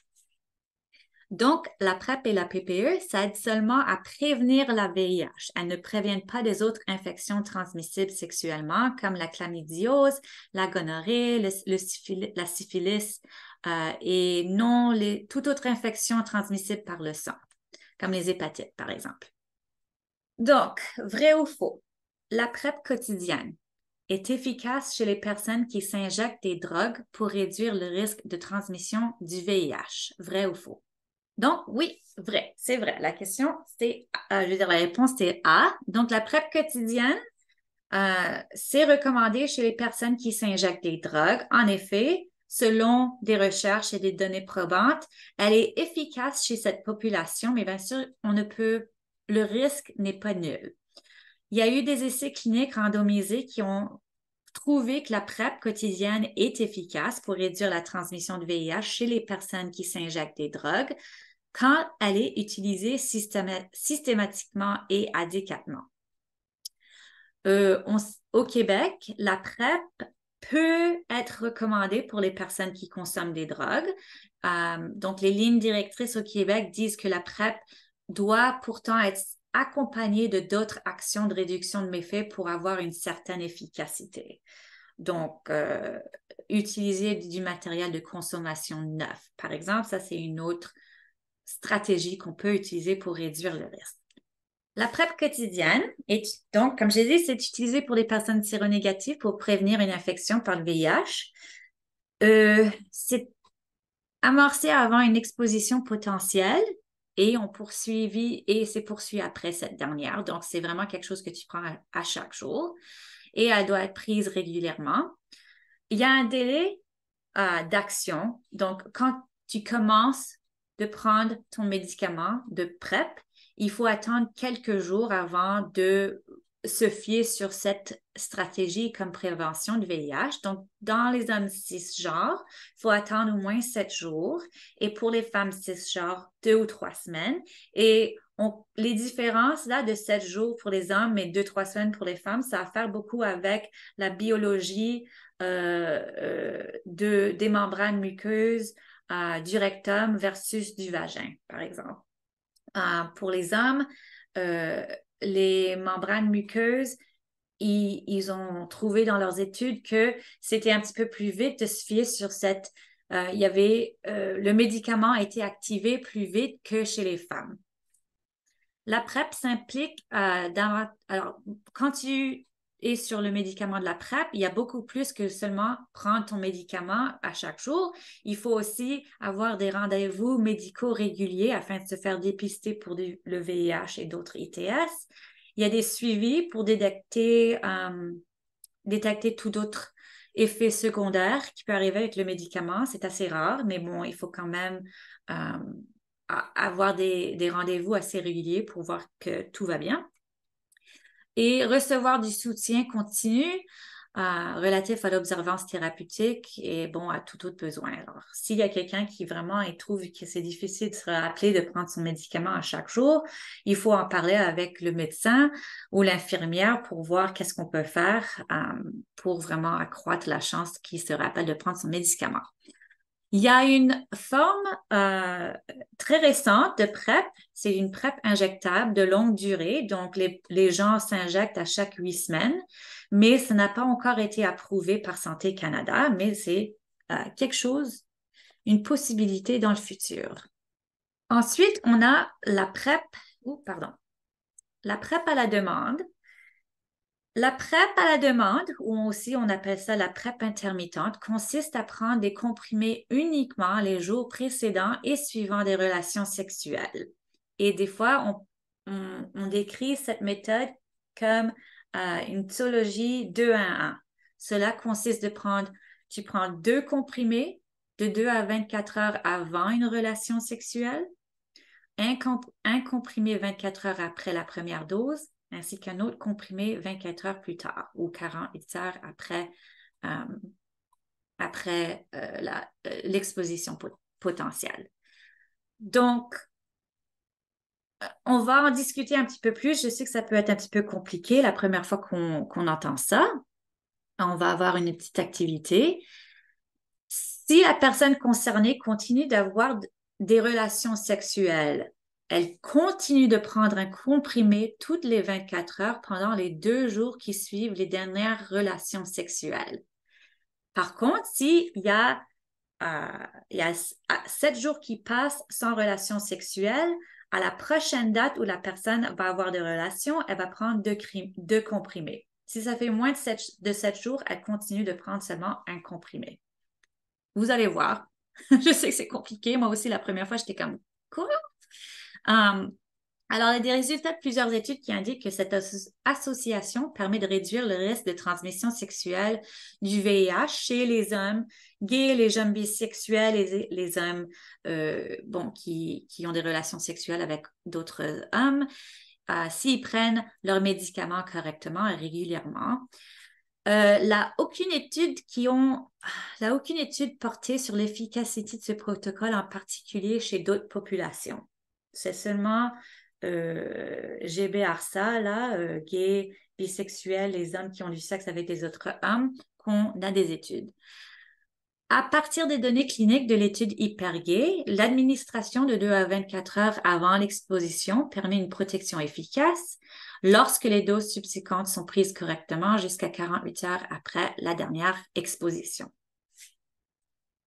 Speaker 1: Donc, la PrEP et la PPE, ça aide seulement à prévenir la VIH. Elles ne préviennent pas des autres infections transmissibles sexuellement comme la chlamydiose, la gonorrhée, la syphilis et non toute autre infection transmissible par le sang, comme les hépatites, par exemple. Donc, vrai ou faux? La PrEP quotidienne est efficace chez les personnes qui s'injectent des drogues pour réduire le risque de transmission du VIH. Vrai ou faux? Donc, oui, vrai, c'est vrai. La question, c'est, la réponse, c'est A. Donc, la PrEP quotidienne, c'est recommandé chez les personnes qui s'injectent des drogues. En effet, selon des recherches et des données probantes, elle est efficace chez cette population, mais bien sûr, le risque n'est pas nul. Il y a eu des essais cliniques randomisés qui ont trouvé que la PrEP quotidienne est efficace pour réduire la transmission de VIH chez les personnes qui s'injectent des drogues quand elle est utilisée systématiquement et adéquatement. Au Québec, la PrEP peut être recommandée pour les personnes qui consomment des drogues. Donc, les lignes directrices au Québec disent que la PrEP doit pourtant être accompagnée de d'autres actions de réduction de méfaits pour avoir une certaine efficacité. Donc, utiliser du matériel de consommation neuf, par exemple, ça c'est une autre stratégie qu'on peut utiliser pour réduire le risque. La PrEP quotidienne est donc, comme j'ai dit, c'est utilisé pour les personnes séronégatives pour prévenir une infection par le VIH. C'est amorcé avant une exposition potentielle et c'est poursuivi après cette dernière. Donc, c'est vraiment quelque chose que tu prends à chaque jour et elle doit être prise régulièrement. Il y a un délai d'action. Donc, quand tu commences de prendre ton médicament de PrEP, il faut attendre quelques jours avant de se fier sur cette stratégie comme prévention de VIH. Donc, dans les hommes cisgenres, il faut attendre au moins 7 jours et pour les femmes cisgenres, 2 ou 3 semaines. Et les différences là de 7 jours pour les hommes et 2-3 semaines pour les femmes, ça a à faire beaucoup avec la biologie des membranes muqueuses du rectum versus du vagin, par exemple. Pour les hommes, les membranes muqueuses, ils ont trouvé dans leurs études que c'était un petit peu plus vite de se fier sur le médicament a été activé plus vite que chez les femmes. La PrEP s'implique alors, quand tu es sur le médicament de la PrEP, il y a beaucoup plus que seulement prendre ton médicament à chaque jour. Il faut aussi avoir des rendez-vous médicaux réguliers afin de se faire dépister pour le VIH et d'autres ITS. Il y a des suivis pour détecter tout autre effet secondaire qui peut arriver avec le médicament. C'est assez rare, mais bon, il faut quand même avoir des rendez-vous assez réguliers pour voir que tout va bien. Et recevoir du soutien continu relatif à l'observance thérapeutique et bon, à tout autre besoin. Alors, s'il y a quelqu'un qui vraiment trouve que c'est difficile de se rappeler de prendre son médicament à chaque jour, il faut en parler avec le médecin ou l'infirmière pour voir qu'est-ce qu'on peut faire pour vraiment accroître la chance qu'il se rappelle de prendre son médicament. Il y a une forme très récente de PrEP, c'est une PrEP injectable de longue durée, donc les gens s'injectent à chaque 8 semaines, mais ça n'a pas encore été approuvé par Santé Canada, mais c'est quelque chose, une possibilité dans le futur. Ensuite, on a la PrEP à la demande. La PrEP à la demande, ou aussi on appelle ça la PrEP intermittente, consiste à prendre des comprimés uniquement les jours précédents et suivants des relations sexuelles. Et des fois, on décrit cette méthode comme une typologie 2 à 1. Cela consiste tu prends 2 comprimés de 2 à 24 heures avant une relation sexuelle, un comprimé 24 heures après la première dose, ainsi qu'un autre comprimé 24 heures plus tard ou 48 heures après l'exposition potentielle. Donc, on va en discuter un petit peu plus. Je sais que ça peut être un petit peu compliqué la première fois qu'on entend ça. On va avoir une petite activité. Si la personne concernée continue d'avoir des relations sexuelles, elle continue de prendre un comprimé toutes les 24 heures pendant les 2 jours qui suivent les dernières relations sexuelles. Par contre, s'il y a 7 jours qui passent sans relation sexuelle, à la prochaine date où la personne va avoir des relations, elle va prendre 2 comprimés. Si ça fait moins de 7 jours, elle continue de prendre seulement un comprimé. Vous allez voir. Je sais que c'est compliqué. Moi aussi, la première fois, j'étais comme, quoi? Alors, il y a des résultats de plusieurs études qui indiquent que cette association permet de réduire le risque de transmission sexuelle du VIH chez les hommes gays, les hommes bisexuels et les hommes qui ont des relations sexuelles avec d'autres hommes s'ils prennent leurs médicaments correctement et régulièrement. Aucune étude portée sur l'efficacité de ce protocole en particulier chez d'autres populations. C'est seulement GB-ARSA, gays, bisexuels, les hommes qui ont du sexe avec des autres hommes, qu'on a des études. À partir des données cliniques de l'étude HyperGay, l'administration de 2 à 24 heures avant l'exposition permet une protection efficace lorsque les doses subséquentes sont prises correctement jusqu'à 48 heures après la dernière exposition.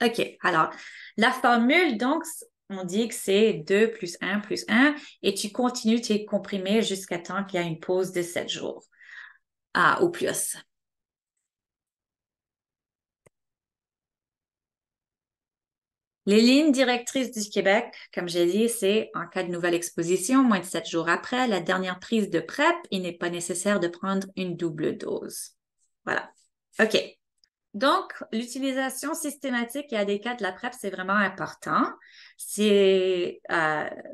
Speaker 1: OK, alors la formule, donc, on dit que c'est 2 plus 1 plus 1 et tu continues tes comprimés jusqu'à temps qu'il y a une pause de 7 jours ou plus. Les lignes directrices du Québec, comme j'ai dit, c'est en cas de nouvelle exposition, moins de 7 jours après la dernière prise de PrEP, il n'est pas nécessaire de prendre une double dose. Voilà. OK. Donc, l'utilisation systématique et adéquate de la PrEP, c'est vraiment important.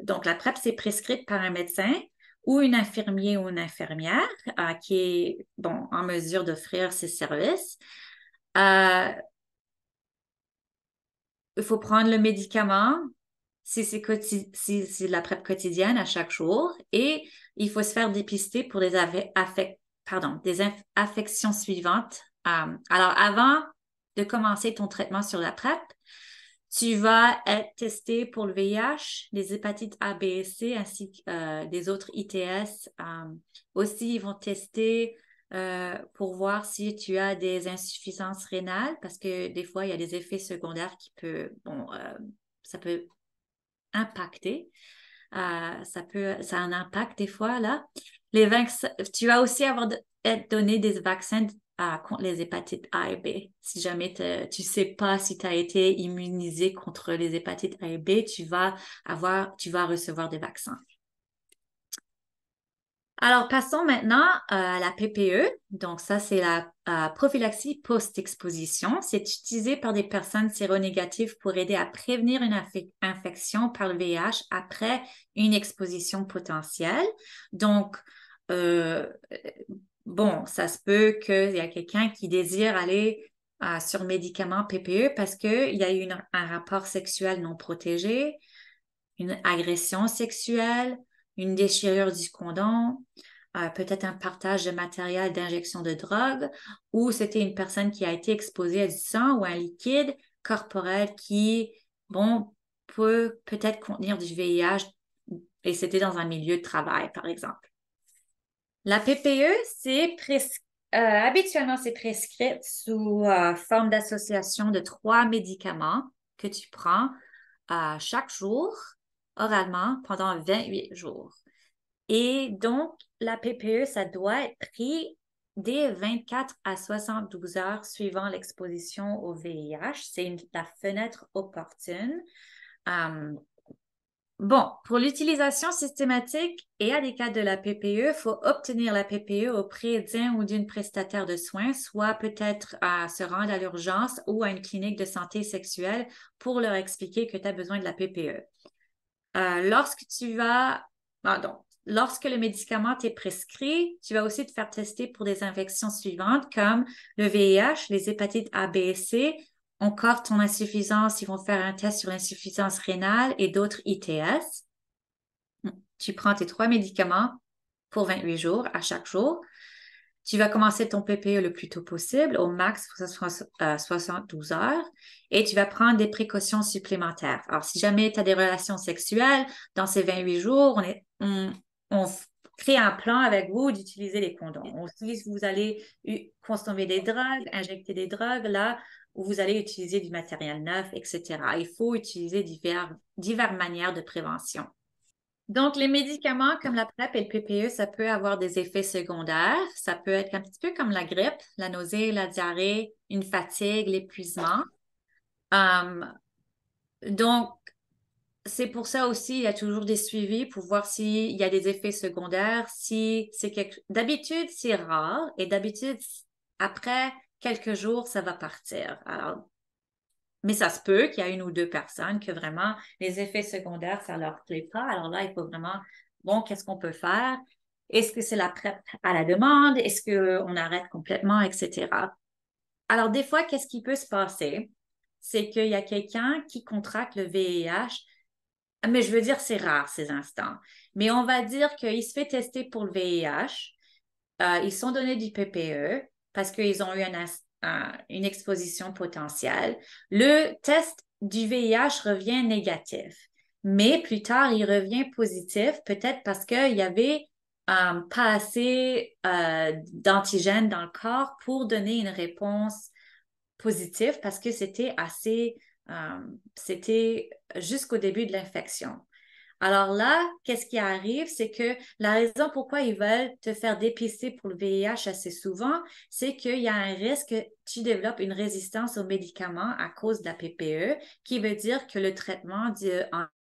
Speaker 1: Donc, la PrEP, c'est prescrite par un médecin ou une infirmier ou une infirmière qui est en mesure d'offrir ces services. Il faut prendre le médicament si c'est de la PrEP quotidienne à chaque jour et il faut se faire dépister pour des affections suivantes. Alors, avant de commencer ton traitement sur la PrEP, tu vas être testé pour le VIH, les hépatites A, B et C, ainsi que des autres ITS. Aussi, ils vont tester pour voir si tu as des insuffisances rénales, parce que des fois, il y a des effets secondaires ça peut impacter. ça a un impact des fois, là. Tu vas aussi être donné des vaccins contre les hépatites A et B. Si jamais tu sais pas si tu as été immunisé contre les hépatites A et B, tu vas recevoir des vaccins. Alors, passons maintenant à la PPE. Donc, ça, c'est la prophylaxie post-exposition. C'est utilisé par des personnes séronégatives pour aider à prévenir une infection par le VIH après une exposition potentielle. Donc, bon, ça se peut qu'il y a quelqu'un qui désire aller sur médicaments PPE parce qu'il y a eu un rapport sexuel non protégé, une agression sexuelle, une déchirure du condom, peut-être un partage de matériel d'injection de drogue, ou c'était une personne qui a été exposée à du sang ou un liquide corporel qui, bon, peut peut-être contenir du VIH et c'était dans un milieu de travail, par exemple. La PPE, habituellement, c'est prescrit sous forme d'association de 3 médicaments que tu prends chaque jour oralement pendant 28 jours. Et donc, la PPE, ça doit être pris dès 24 à 72 heures suivant l'exposition au VIH. C'est la fenêtre opportune. Bon, pour l'utilisation systématique et adéquate de la PPE, il faut obtenir la PPE auprès d'un ou d'une prestataire de soins, soit peut-être à se rendre à l'urgence ou à une clinique de santé sexuelle pour leur expliquer que tu as besoin de la PPE. Lorsque le médicament t'est prescrit, tu vas aussi te faire tester pour des infections suivantes comme le VIH, les hépatites A, B et C, encore ton insuffisance, ils vont faire un test sur l'insuffisance rénale et d'autres ITS. Tu prends tes 3 médicaments pour 28 jours à chaque jour. Tu vas commencer ton PPE le plus tôt possible, au max pour 72 heures, et tu vas prendre des précautions supplémentaires. Alors, si jamais tu as des relations sexuelles, dans ces 28 jours, on crée un plan avec vous d'utiliser les condoms. Si vous allez consommer des drogues, injecter des drogues, là, où vous allez utiliser du matériel neuf, etc. Il faut utiliser diverses manières de prévention. Donc, les médicaments comme la PrEP et le PPE, ça peut avoir des effets secondaires. Ça peut être un petit peu comme la grippe, la nausée, la diarrhée, une fatigue, l'épuisement. Donc, c'est pour ça aussi, il y a toujours des suivis pour voir s'il y a des effets secondaires. D'habitude, c'est rare et d'habitude, après quelques jours, ça va partir. Alors, mais ça se peut qu'il y a 1 ou 2 personnes que vraiment les effets secondaires, ça leur plaît pas. Alors là, il faut vraiment, bon, qu'est-ce qu'on peut faire? Est-ce que c'est la PrEP à la demande? Est-ce qu'on arrête complètement, etc. Alors, des fois, qu'est-ce qui peut se passer? C'est qu'il y a quelqu'un qui contracte le VIH, mais je veux dire, c'est rare ces instants. Mais on va dire qu'il se fait tester pour le VIH. Ils sont donnés du PPE parce qu'ils ont eu une exposition potentielle. Le test du VIH revient négatif, mais plus tard, il revient positif, peut-être parce qu'il y avait pas assez d'antigènes dans le corps pour donner une réponse positive parce que c'était jusqu'au début de l'infection. Alors là, qu'est-ce qui arrive? C'est que la raison pourquoi ils veulent te faire dépister pour le VIH assez souvent, c'est qu'il y a un risque que tu développes une résistance aux médicaments à cause de la PPE, qui veut dire que le traitement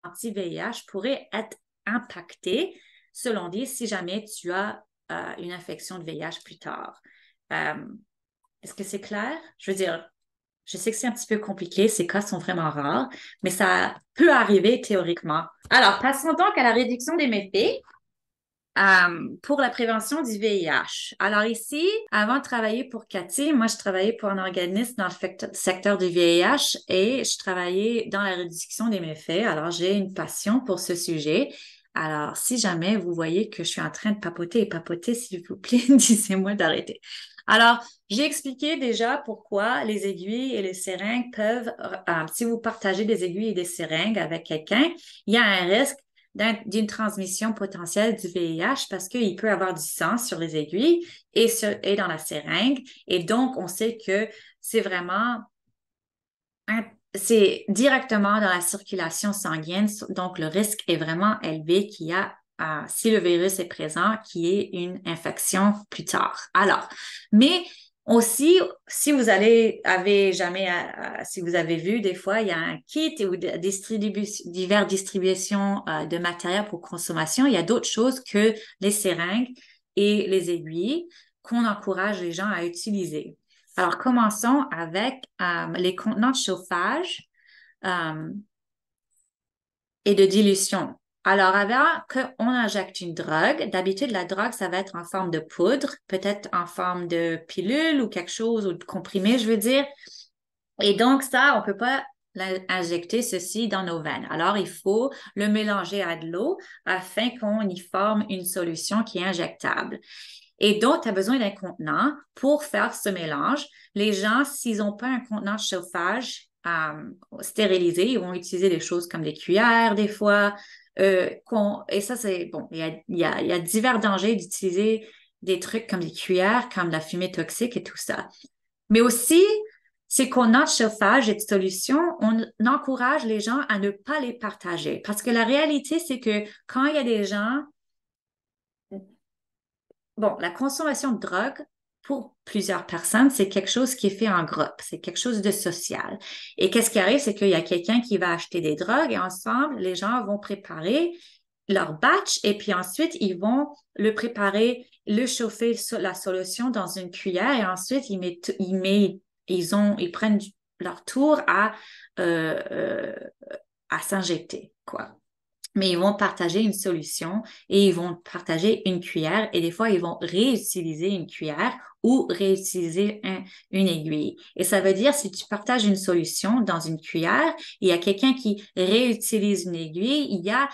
Speaker 1: anti-VIH pourrait être impacté, selon dit, si jamais tu as une infection de VIH plus tard. Est-ce que c'est clair? Je veux dire, je sais que c'est un petit peu compliqué, ces cas sont vraiment rares, mais ça peut arriver théoriquement. Alors, passons donc à la réduction des méfaits pour la prévention du VIH. Alors ici, avant de travailler pour Cathy, moi, je travaillais pour un organisme dans le secteur du VIH et je travaillais dans la réduction des méfaits. Alors, j'ai une passion pour ce sujet. Alors, si jamais vous voyez que je suis en train de papoter, s'il vous plaît, dites-moi d'arrêter. Alors, j'ai expliqué déjà pourquoi les aiguilles et les seringues peuvent, si vous partagez des aiguilles et des seringues avec quelqu'un, il y a un risque d'une transmission potentielle du VIH parce qu'il peut avoir du sang sur les aiguilles et dans la seringue. Et donc, on sait que c'est vraiment c'est directement dans la circulation sanguine, donc le risque est vraiment élevé qu'il y a, si le virus est présent, qu'il y ait une infection plus tard. Alors, mais aussi, si vous avez jamais, si vous avez vu, des fois, il y a un kit ou divers distributions de matériel pour consommation. Il y a d'autres choses que les seringues et les aiguilles qu'on encourage les gens à utiliser. Alors, commençons avec les contenants de chauffage euh, et de dilution. Alors, avant qu'on injecte une drogue, d'habitude, la drogue, ça va être en forme de poudre, peut-être en forme de pilule ou quelque chose, ou de comprimé, je veux dire. Et donc, ça, on ne peut pas injecter ceci dans nos veines. Alors, il faut le mélanger à de l'eau afin qu'on y forme une solution qui est injectable. Et donc, tu as besoin d'un contenant pour faire ce mélange. Les gens, s'ils n'ont pas un contenant de chauffage stérilisé, ils vont utiliser des choses comme des cuillères des fois. Et ça, c'est bon, il y a divers dangers d'utiliser des trucs comme des cuillères, comme la fumée toxique et tout ça. Mais aussi, ces contenants de chauffage et de solutions, on encourage les gens à ne pas les partager. Parce que la réalité, c'est que quand il y a des gens bon, la consommation de drogue, pour plusieurs personnes, c'est quelque chose qui est fait en groupe, c'est quelque chose de social. Et qu'est-ce qui arrive, c'est qu'il y a quelqu'un qui va acheter des drogues et ensemble, les gens vont préparer leur batch et puis ensuite, ils vont le préparer, le chauffer la solution dans une cuillère et ensuite, ils prennent leur tour euh, euh, à s'injecter, quoi, mais ils vont partager une solution et ils vont partager une cuillère et des fois, ils vont réutiliser une cuillère ou réutiliser une aiguille. Et ça veut dire, si tu partages une solution dans une cuillère, il y a quelqu'un qui réutilise une aiguille, il y a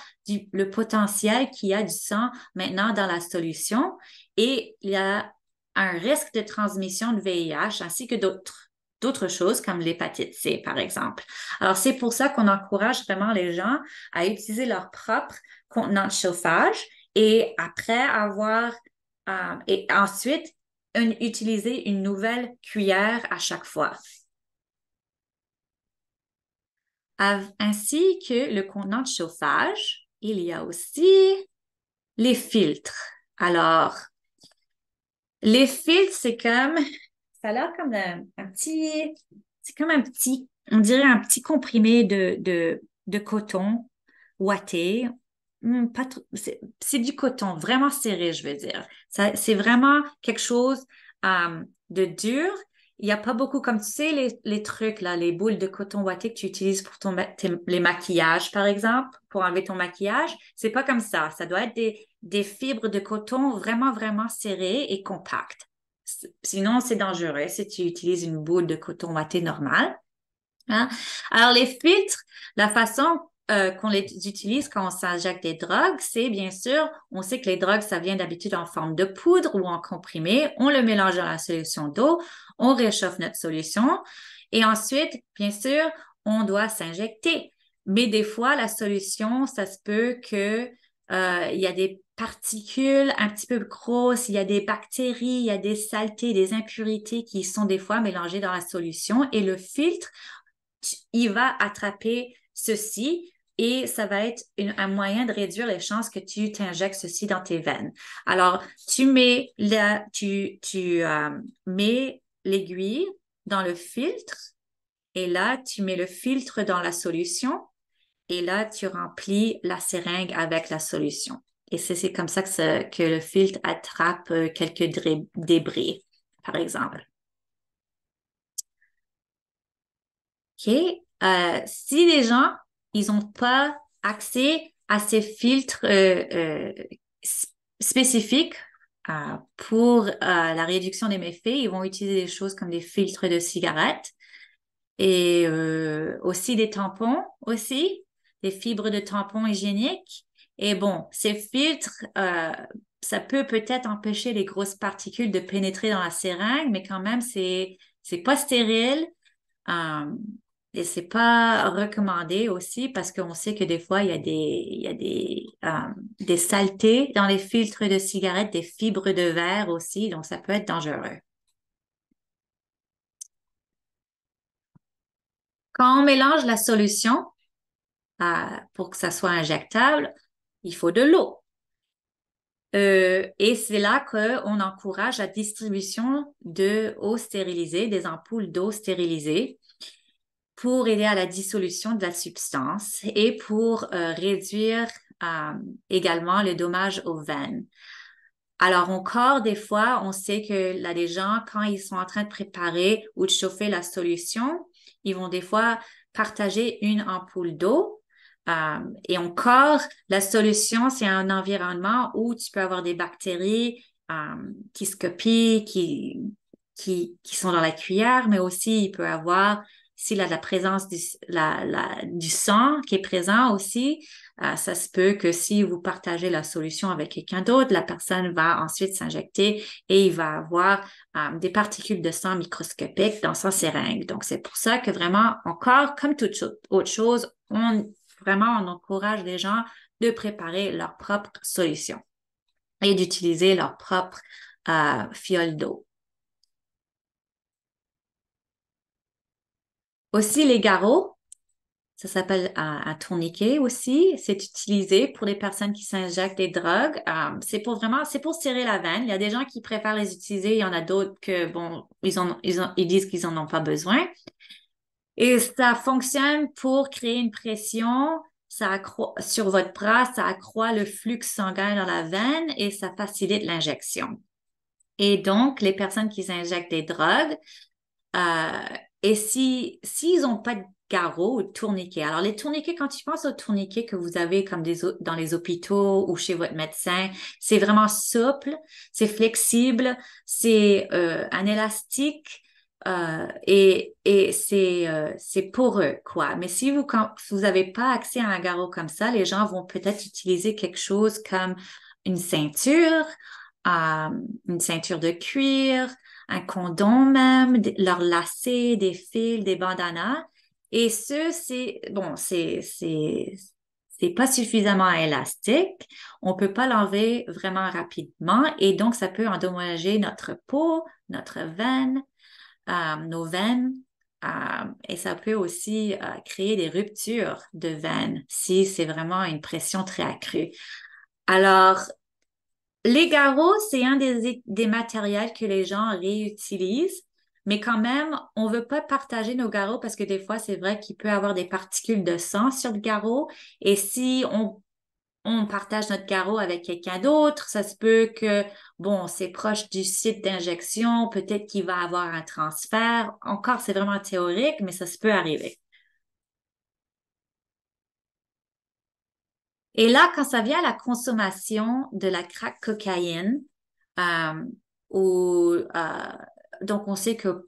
Speaker 1: le potentiel qu'il y a du sang maintenant dans la solution et il y a un risque de transmission de VIH ainsi que d'autres choses comme l'hépatite C, par exemple. Alors, c'est pour ça qu'on encourage vraiment les gens à utiliser leur propre contenant de chauffage et après et ensuite, utiliser une nouvelle cuillère à chaque fois. Ainsi que le contenant de chauffage, il y a aussi les filtres. Alors, les filtres, ça a l'air comme c'est comme un petit, on dirait un petit comprimé de coton ouaté. Pas trop, c'est du coton, vraiment serré, je veux dire. C'est vraiment quelque chose de dur. Il n'y a pas beaucoup, comme tu sais, les trucs, là, les boules de coton ouaté que tu utilises pour les maquillages, par exemple, pour enlever ton maquillage. C'est pas comme ça. Ça doit être des fibres de coton vraiment, vraiment serrées et compactes. Sinon, c'est dangereux si tu utilises une boule de coton ouaté normale. Hein? Alors, les filtres, la façon qu'on les utilise quand on s'injecte des drogues, c'est bien sûr, on sait que les drogues, ça vient d'habitude en forme de poudre ou en comprimé. On le mélange dans la solution d'eau, on réchauffe notre solution et ensuite, bien sûr, on doit s'injecter. Mais des fois, la solution, ça se peut que il y a des particules un petit peu grosses, il y a des bactéries, il y a des saletés, des impurités qui sont des fois mélangées dans la solution et le filtre il va attraper ceci et ça va être un moyen de réduire les chances que tu t'injectes ceci dans tes veines. Alors, mets l'aiguille dans le filtre et là, tu mets le filtre dans la solution et là, tu remplis la seringue avec la solution. Et c'est comme ça que le filtre attrape quelques débris, par exemple. OK? Si les gens, ils n'ont pas accès à ces filtres spécifiques pour la réduction des méfaits, ils vont utiliser des choses comme des filtres de cigarettes et aussi des tampons aussi, des fibres de tampons hygiéniques. Et bon, ces filtres, ça peut peut-être empêcher les grosses particules de pénétrer dans la seringue, mais quand même, c'est pas stérile. Euh, et c'est pas recommandé aussi parce qu'on sait que des fois, il y a des saletés dans les filtres de cigarettes, des fibres de verre aussi, donc ça peut être dangereux. Quand on mélange la solution pour que ça soit injectable, il faut de l'eau. Et c'est là qu'on encourage la distribution de eau stérilisée, des ampoules d'eau stérilisée pour aider à la dissolution de la substance et pour réduire également le dommage aux veines. Alors encore, des fois, on sait que là, les gens, quand ils sont en train de préparer ou de chauffer la solution, ils vont des fois partager une ampoule d'eau. Et encore, la solution, c'est un environnement où tu peux avoir des bactéries qui se copient, qui sont dans la cuillère, mais aussi il peut avoir, s'il a la présence du sang qui est présent aussi, ça se peut que si vous partagez la solution avec quelqu'un d'autre, la personne va ensuite s'injecter et il va avoir des particules de sang microscopiques dans sa seringue. Donc, c'est pour ça que vraiment, encore, comme toute autre chose, on encourage les gens de préparer leur propre solution et d'utiliser leur propre fiole d'eau. Aussi, les garrots, ça s'appelle un tourniquet aussi. C'est utilisé pour les personnes qui s'injectent des drogues. C'est pour serrer la veine. Il y a des gens qui préfèrent les utiliser. Il y en a d'autres que, bon, ils disent qu'ils en ont pas besoin. Et ça fonctionne pour créer une pression. Ça accroît, sur votre bras, ça accroît le flux sanguin dans la veine et ça facilite l'injection. Et donc, les personnes qui s'injectent des drogues, euh, et s'ils n'ont pas de garrot ou de tourniquet. Alors, les tourniquets, quand tu penses aux tourniquets que vous avez comme dans les hôpitaux ou chez votre médecin, c'est vraiment souple, c'est flexible, c'est un élastique et c'est poreux, quoi. Mais si quand vous n'avez pas accès à un garrot comme ça, les gens vont peut-être utiliser quelque chose comme une ceinture, une ceinture de cuir, un condom même, leurs lacets, des fils, des bandanas. Et c'est pas suffisamment élastique. On peut pas l'enlever vraiment rapidement et donc ça peut endommager notre peau, notre veine, nos veines. Et ça peut aussi créer des ruptures de veines si c'est vraiment une pression très accrue. Alors, les garrots, c'est un des matériels que les gens réutilisent, mais quand même, on veut pas partager nos garrots parce que des fois, c'est vrai qu'il peut y avoir des particules de sang sur le garrot. Et si on partage notre garrot avec quelqu'un d'autre, ça se peut que, bon, c'est proche du site d'injection, peut-être qu'il va avoir un transfert. Encore, c'est vraiment théorique, mais ça se peut arriver. Et là, quand ça vient à la consommation de la crack cocaïne, euh, ou, donc on sait que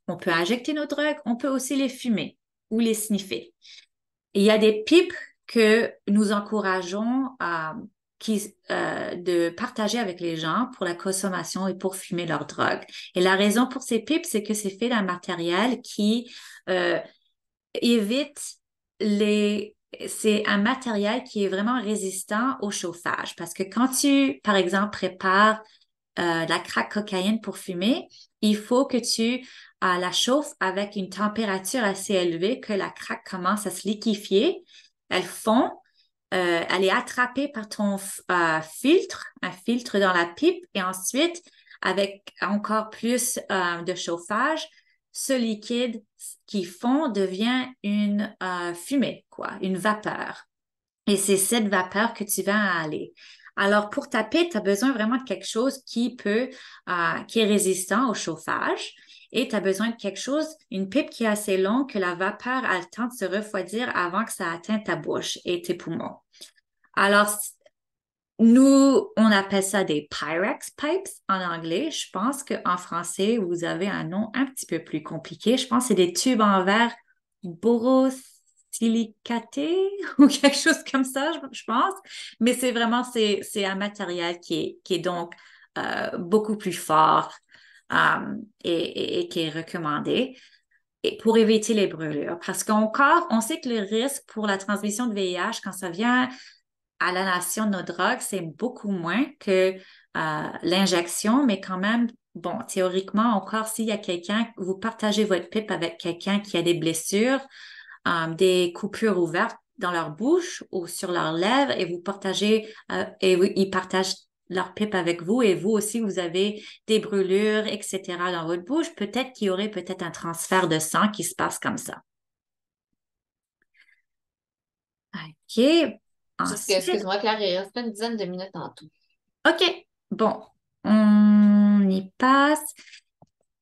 Speaker 1: on peut injecter nos drogues, on peut aussi les fumer ou les sniffer. Il y a des pipes que nous encourageons de partager avec les gens pour la consommation et pour fumer leur drogue. Et la raison pour ces pipes, c'est que c'est fait d'un matériel qui euh, évite les... C'est un matériel qui est vraiment résistant au chauffage parce que quand tu, par exemple, prépares la crack cocaïne pour fumer, il faut que tu la chauffes avec une température assez élevée, que la crack commence à se liquéfier. Elle fond, elle est attrapée par ton filtre, un filtre dans la pipe, et ensuite, avec encore plus de chauffage, ce liquide qui fond devient une fumée, quoi, une vapeur. Et c'est cette vapeur que tu vas aller. Alors, pour ta pipe, tu as besoin vraiment de quelque chose qui est résistant au chauffage. Et tu as besoin de quelque chose, une pipe qui est assez longue, que la vapeur a le temps de se refroidir avant que ça atteigne ta bouche et tes poumons. Alors, nous, on appelle ça des Pyrex pipes en anglais. Je pense qu'en français, vous avez un nom un petit peu plus compliqué. Je pense que c'est des tubes en verre borosilicatés ou quelque chose comme ça, je pense. Mais c'est un matériel qui est donc beaucoup plus fort et qui est recommandé et pour éviter les brûlures. Parce qu'encore, on sait que le risque pour la transmission de VIH, quand ça vient à l'inhalation de nos drogues, c'est beaucoup moins que l'injection, mais quand même, bon, théoriquement, encore, s'il y a quelqu'un, vous partagez votre pipe avec quelqu'un qui a des blessures, des coupures ouvertes dans leur bouche ou sur leurs lèvres et vous partagez, ils partagent leur pipe avec vous et vous aussi, vous avez des brûlures, etc. dans votre bouche, peut-être qu'il y aurait peut-être un transfert de sang qui se passe comme ça. OK.
Speaker 3: Juste que,
Speaker 1: Ensuite,
Speaker 3: excuse-moi, Claire, il reste une dizaine de minutes en tout.
Speaker 1: OK. Bon, on y passe.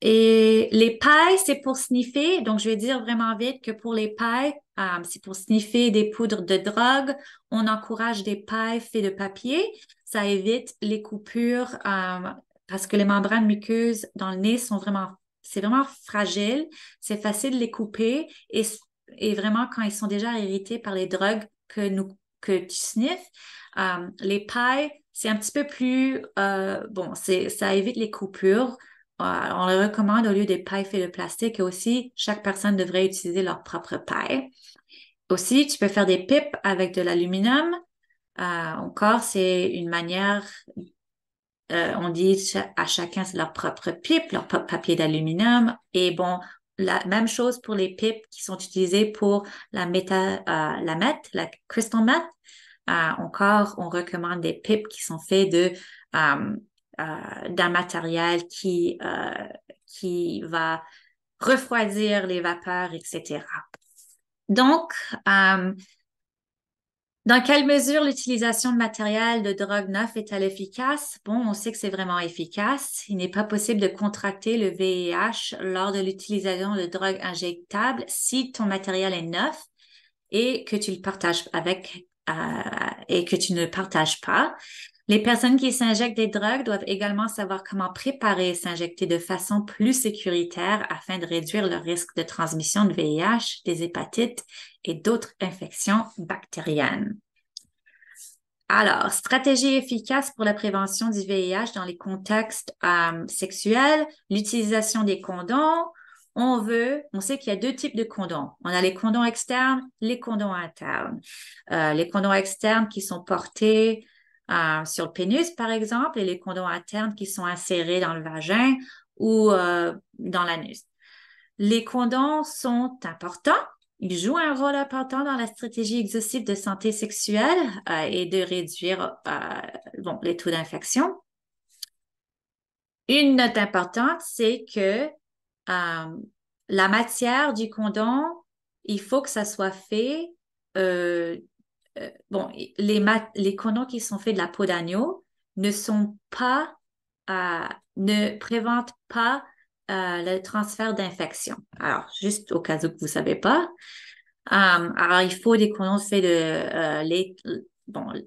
Speaker 1: Et les pailles, c'est pour sniffer. Donc, je vais dire vraiment vite que pour les pailles, c'est pour sniffer des poudres de drogue. On encourage des pailles faites de papier. Ça évite les coupures parce que les membranes muqueuses dans le nez c'est vraiment fragile. C'est facile de les couper et vraiment quand ils sont déjà irrités par les drogues que tu sniffes, les pailles, c'est un petit peu plus, bon, ça évite les coupures. On le recommande au lieu des pailles faites de plastique et aussi, chaque personne devrait utiliser leur propre paille. Aussi, tu peux faire des pipes avec de l'aluminium. Encore, c'est une manière, on dit à chacun c'est leur propre pipe, leur propre papier d'aluminium. Et bon, la même chose pour les pipes qui sont utilisées pour la meth, la crystal meth. Encore, on recommande des pipes qui sont faites d'un matériel qui va refroidir les vapeurs, etc. Donc, dans quelle mesure l'utilisation de matériel de drogue neuf est-elle efficace? Bon, on sait que c'est vraiment efficace. Il n'est pas possible de contracter le VIH lors de l'utilisation de drogues injectables si ton matériel est neuf et que tu le partages et que tu ne le partages pas. Les personnes qui s'injectent des drogues doivent également savoir comment préparer et s'injecter de façon plus sécuritaire afin de réduire le risque de transmission de VIH, des hépatites et d'autres infections bactériennes. Alors, stratégie efficace pour la prévention du VIH dans les contextes sexuels, l'utilisation des condoms. On sait qu'il y a deux types de condoms. On a les condoms externes, les condoms internes. Les condoms externes qui sont portés sur le pénis, par exemple, et les condoms internes qui sont insérés dans le vagin ou dans l'anus. Les condoms sont importants. Ils jouent un rôle important dans la stratégie exhaustive de santé sexuelle et de réduire les taux d'infection. Une note importante, c'est que la matière du condom, il faut que ça soit fait. Bon, les condoms qui sont faits de la peau d'agneau ne ne préventent pas le transfert d'infection. Alors, juste au cas où vous ne savez pas. Alors, il faut des condoms faits de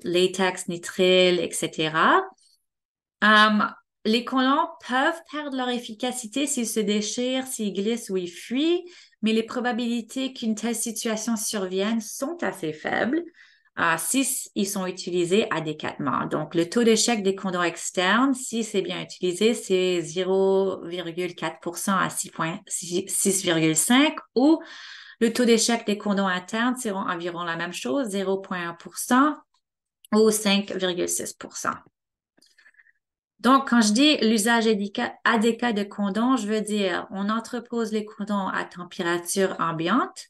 Speaker 1: latex, nitrile, etc. Les condoms peuvent perdre leur efficacité s'ils se déchirent, s'ils glissent ou ils fuient, mais les probabilités qu'une telle situation survienne sont assez faibles si ils sont utilisés adéquatement. Donc, le taux d'échec des condoms externes, si c'est bien utilisé, c'est 0,4% à 6,5 ou le taux d'échec des condoms internes, c'est environ la même chose, 0,1% ou 5,6%. Donc, quand je dis l'usage adéquat de condoms, je veux dire, on entrepose les condoms à température ambiante,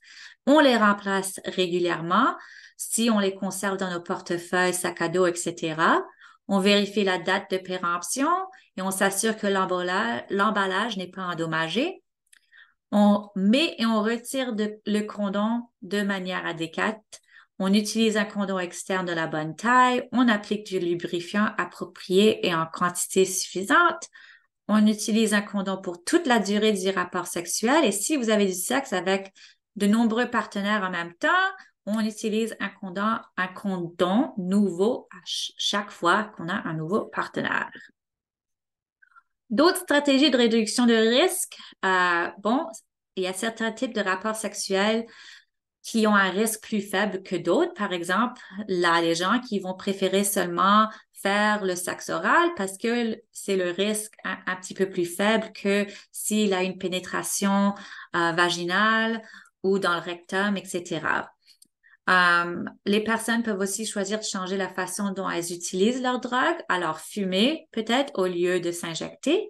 Speaker 1: on les remplace régulièrement, si on les conserve dans nos portefeuilles, sacs à dos, etc. On vérifie la date de péremption et on s'assure que l'emballage n'est pas endommagé. On met et on retire le condom de manière adéquate. On utilise un condom externe de la bonne taille. On applique du lubrifiant approprié et en quantité suffisante. On utilise un condom pour toute la durée du rapport sexuel. Et si vous avez du sexe avec de nombreux partenaires en même temps, on utilise un condom nouveau à chaque fois qu'on a un nouveau partenaire. D'autres stratégies de réduction de risque, il y a certains types de rapports sexuels qui ont un risque plus faible que d'autres. Par exemple, là, les gens qui vont préférer seulement faire le sexe oral parce que c'est le risque un petit peu plus faible que s'il a une pénétration vaginale ou dans le rectum, etc. Les personnes peuvent aussi choisir de changer la façon dont elles utilisent leur drogue, alors fumer peut-être au lieu de s'injecter.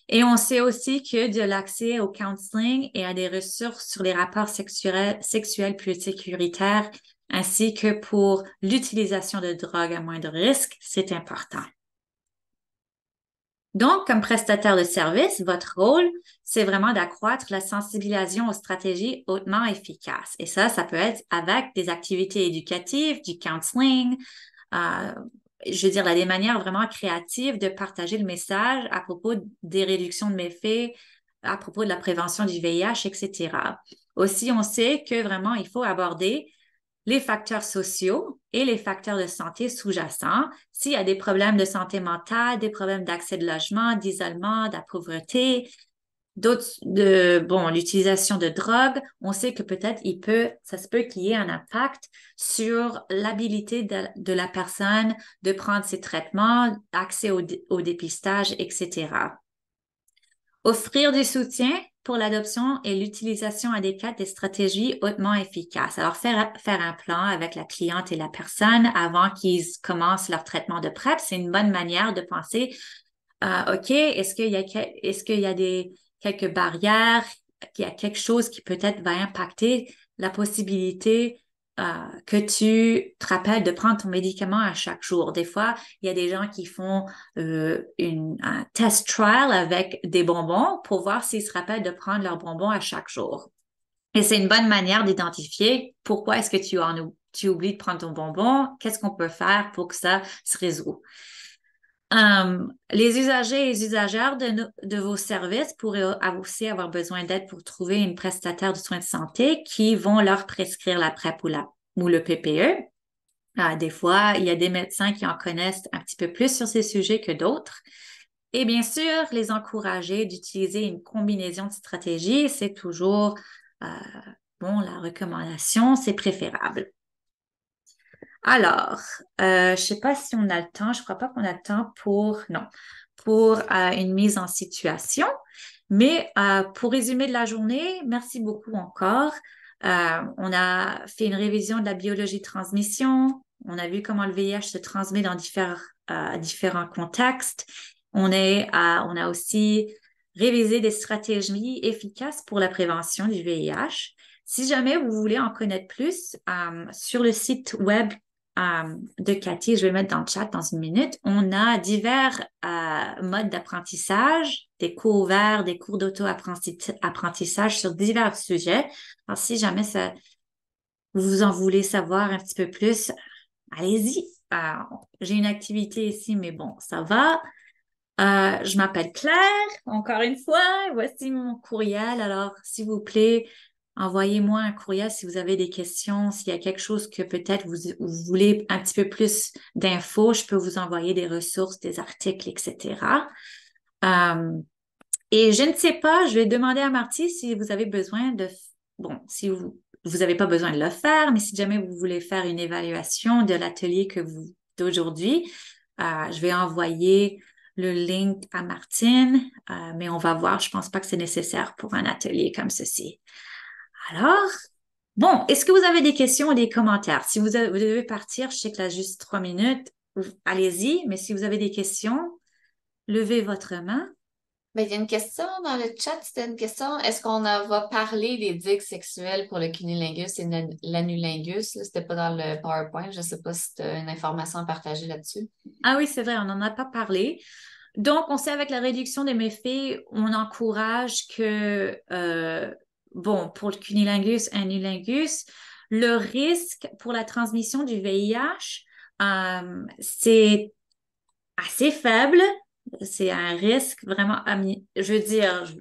Speaker 1: Et on sait aussi que de l'accès au counseling et à des ressources sur les rapports sexuels plus sécuritaires, ainsi que pour l'utilisation de drogues à moindre risque, c'est important. Donc, comme prestataire de service, votre rôle, c'est vraiment d'accroître la sensibilisation aux stratégies hautement efficaces. Et ça peut être avec des activités éducatives, du counseling, je veux dire, des manières vraiment créatives de partager le message à propos des réductions de méfaits, à propos de la prévention du VIH, etc. Aussi, on sait que vraiment, il faut aborder les facteurs sociaux et les facteurs de santé sous-jacents. S'il y a des problèmes de santé mentale, des problèmes d'accès de logement, d'isolement, de la pauvreté, l'utilisation de drogue, on sait que peut-être ça se peut qu'il y ait un impact sur l'habilité de la personne de prendre ses traitements, accès au dépistage, etc. Offrir du soutien pour l'adoption et l'utilisation adéquate des stratégies hautement efficaces. Alors, faire un plan avec la cliente et la personne avant qu'ils commencent leur traitement de PrEP, c'est une bonne manière de penser, OK, est-ce qu'il y a quelques barrières, qu'il y a quelque chose qui peut-être va impacter la possibilité que tu te rappelles de prendre ton médicament à chaque jour. Des fois, il y a des gens qui font un test trial avec des bonbons pour voir s'ils se rappellent de prendre leurs bonbons à chaque jour. Et c'est une bonne manière d'identifier pourquoi est-ce que tu oublies de prendre ton bonbon, qu'est-ce qu'on peut faire pour que ça se résout. Les usagers et les usagères de vos services pourraient aussi avoir besoin d'aide pour trouver une prestataire de soins de santé qui vont leur prescrire la PrEP ou le PPE. Des fois, il y a des médecins qui en connaissent un petit peu plus sur ces sujets que d'autres. Et bien sûr, les encourager d'utiliser une combinaison de stratégies, c'est toujours, la recommandation, c'est préférable. Alors, je ne sais pas si on a le temps, je ne crois pas qu'on a le temps pour une mise en situation. Mais pour résumer de la journée, merci beaucoup encore. On a fait une révision de la biologie de transmission. On a vu comment le VIH se transmet dans différents contextes. On a aussi révisé des stratégies efficaces pour la prévention du VIH. Si jamais vous voulez en connaître plus, sur le site web de Cathy, je vais mettre dans le chat dans une minute. On a divers modes d'apprentissage, des cours ouverts, des cours d'auto-apprentissage sur divers sujets. Alors, si jamais vous en voulez savoir un petit peu plus, allez-y. J'ai une activité ici, mais bon, ça va. Je m'appelle Claire, encore une fois. Voici mon courriel. Alors, s'il vous plaît, envoyez-moi un courriel si vous avez des questions, s'il y a quelque chose que peut-être vous voulez un petit peu plus d'infos, je peux vous envoyer des ressources, des articles, etc. Et je ne sais pas, je vais demander à Marty si vous avez besoin si vous n'avez pas besoin de le faire, mais si jamais vous voulez faire une évaluation de l'atelier d'aujourd'hui, je vais envoyer le link à Martine, mais on va voir, je pense pas que c'est nécessaire pour un atelier comme ceci. Alors, bon, est-ce que vous avez des questions ou des commentaires? Si vous devez partir, je sais que là, juste 3 minutes, allez-y, mais si vous avez des questions, levez votre main.
Speaker 3: Ben, il y a une question dans le chat, c'était une question. Est-ce qu'on va parler des digues sexuelles pour le cunilingus et l'anulingus? C'était pas dans le PowerPoint. Je ne sais pas si tu as une information à partager là-dessus.
Speaker 1: Ah oui, c'est vrai, on n'en a pas parlé. Donc, on sait avec la réduction des méfaits, on encourage que, pour le cunilingus, anulingus, le risque pour la transmission du VIH, c'est assez faible. C'est un risque vraiment, je veux dire,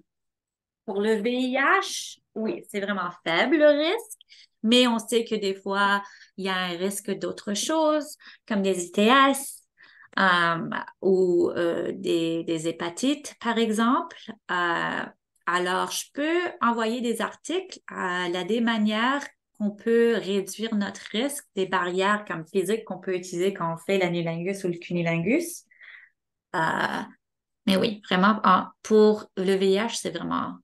Speaker 1: pour le VIH, oui, c'est vraiment faible le risque, mais on sait que des fois, il y a un risque d'autres choses, comme des ITS ou des hépatites, par exemple. Alors, je peux envoyer des articles à des manières qu'on peut réduire notre risque, des barrières comme physiques qu'on peut utiliser quand on fait l'anulingus ou le cunilingus. Mais oui, vraiment, pour le VIH, c'est vraiment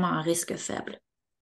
Speaker 1: un risque faible.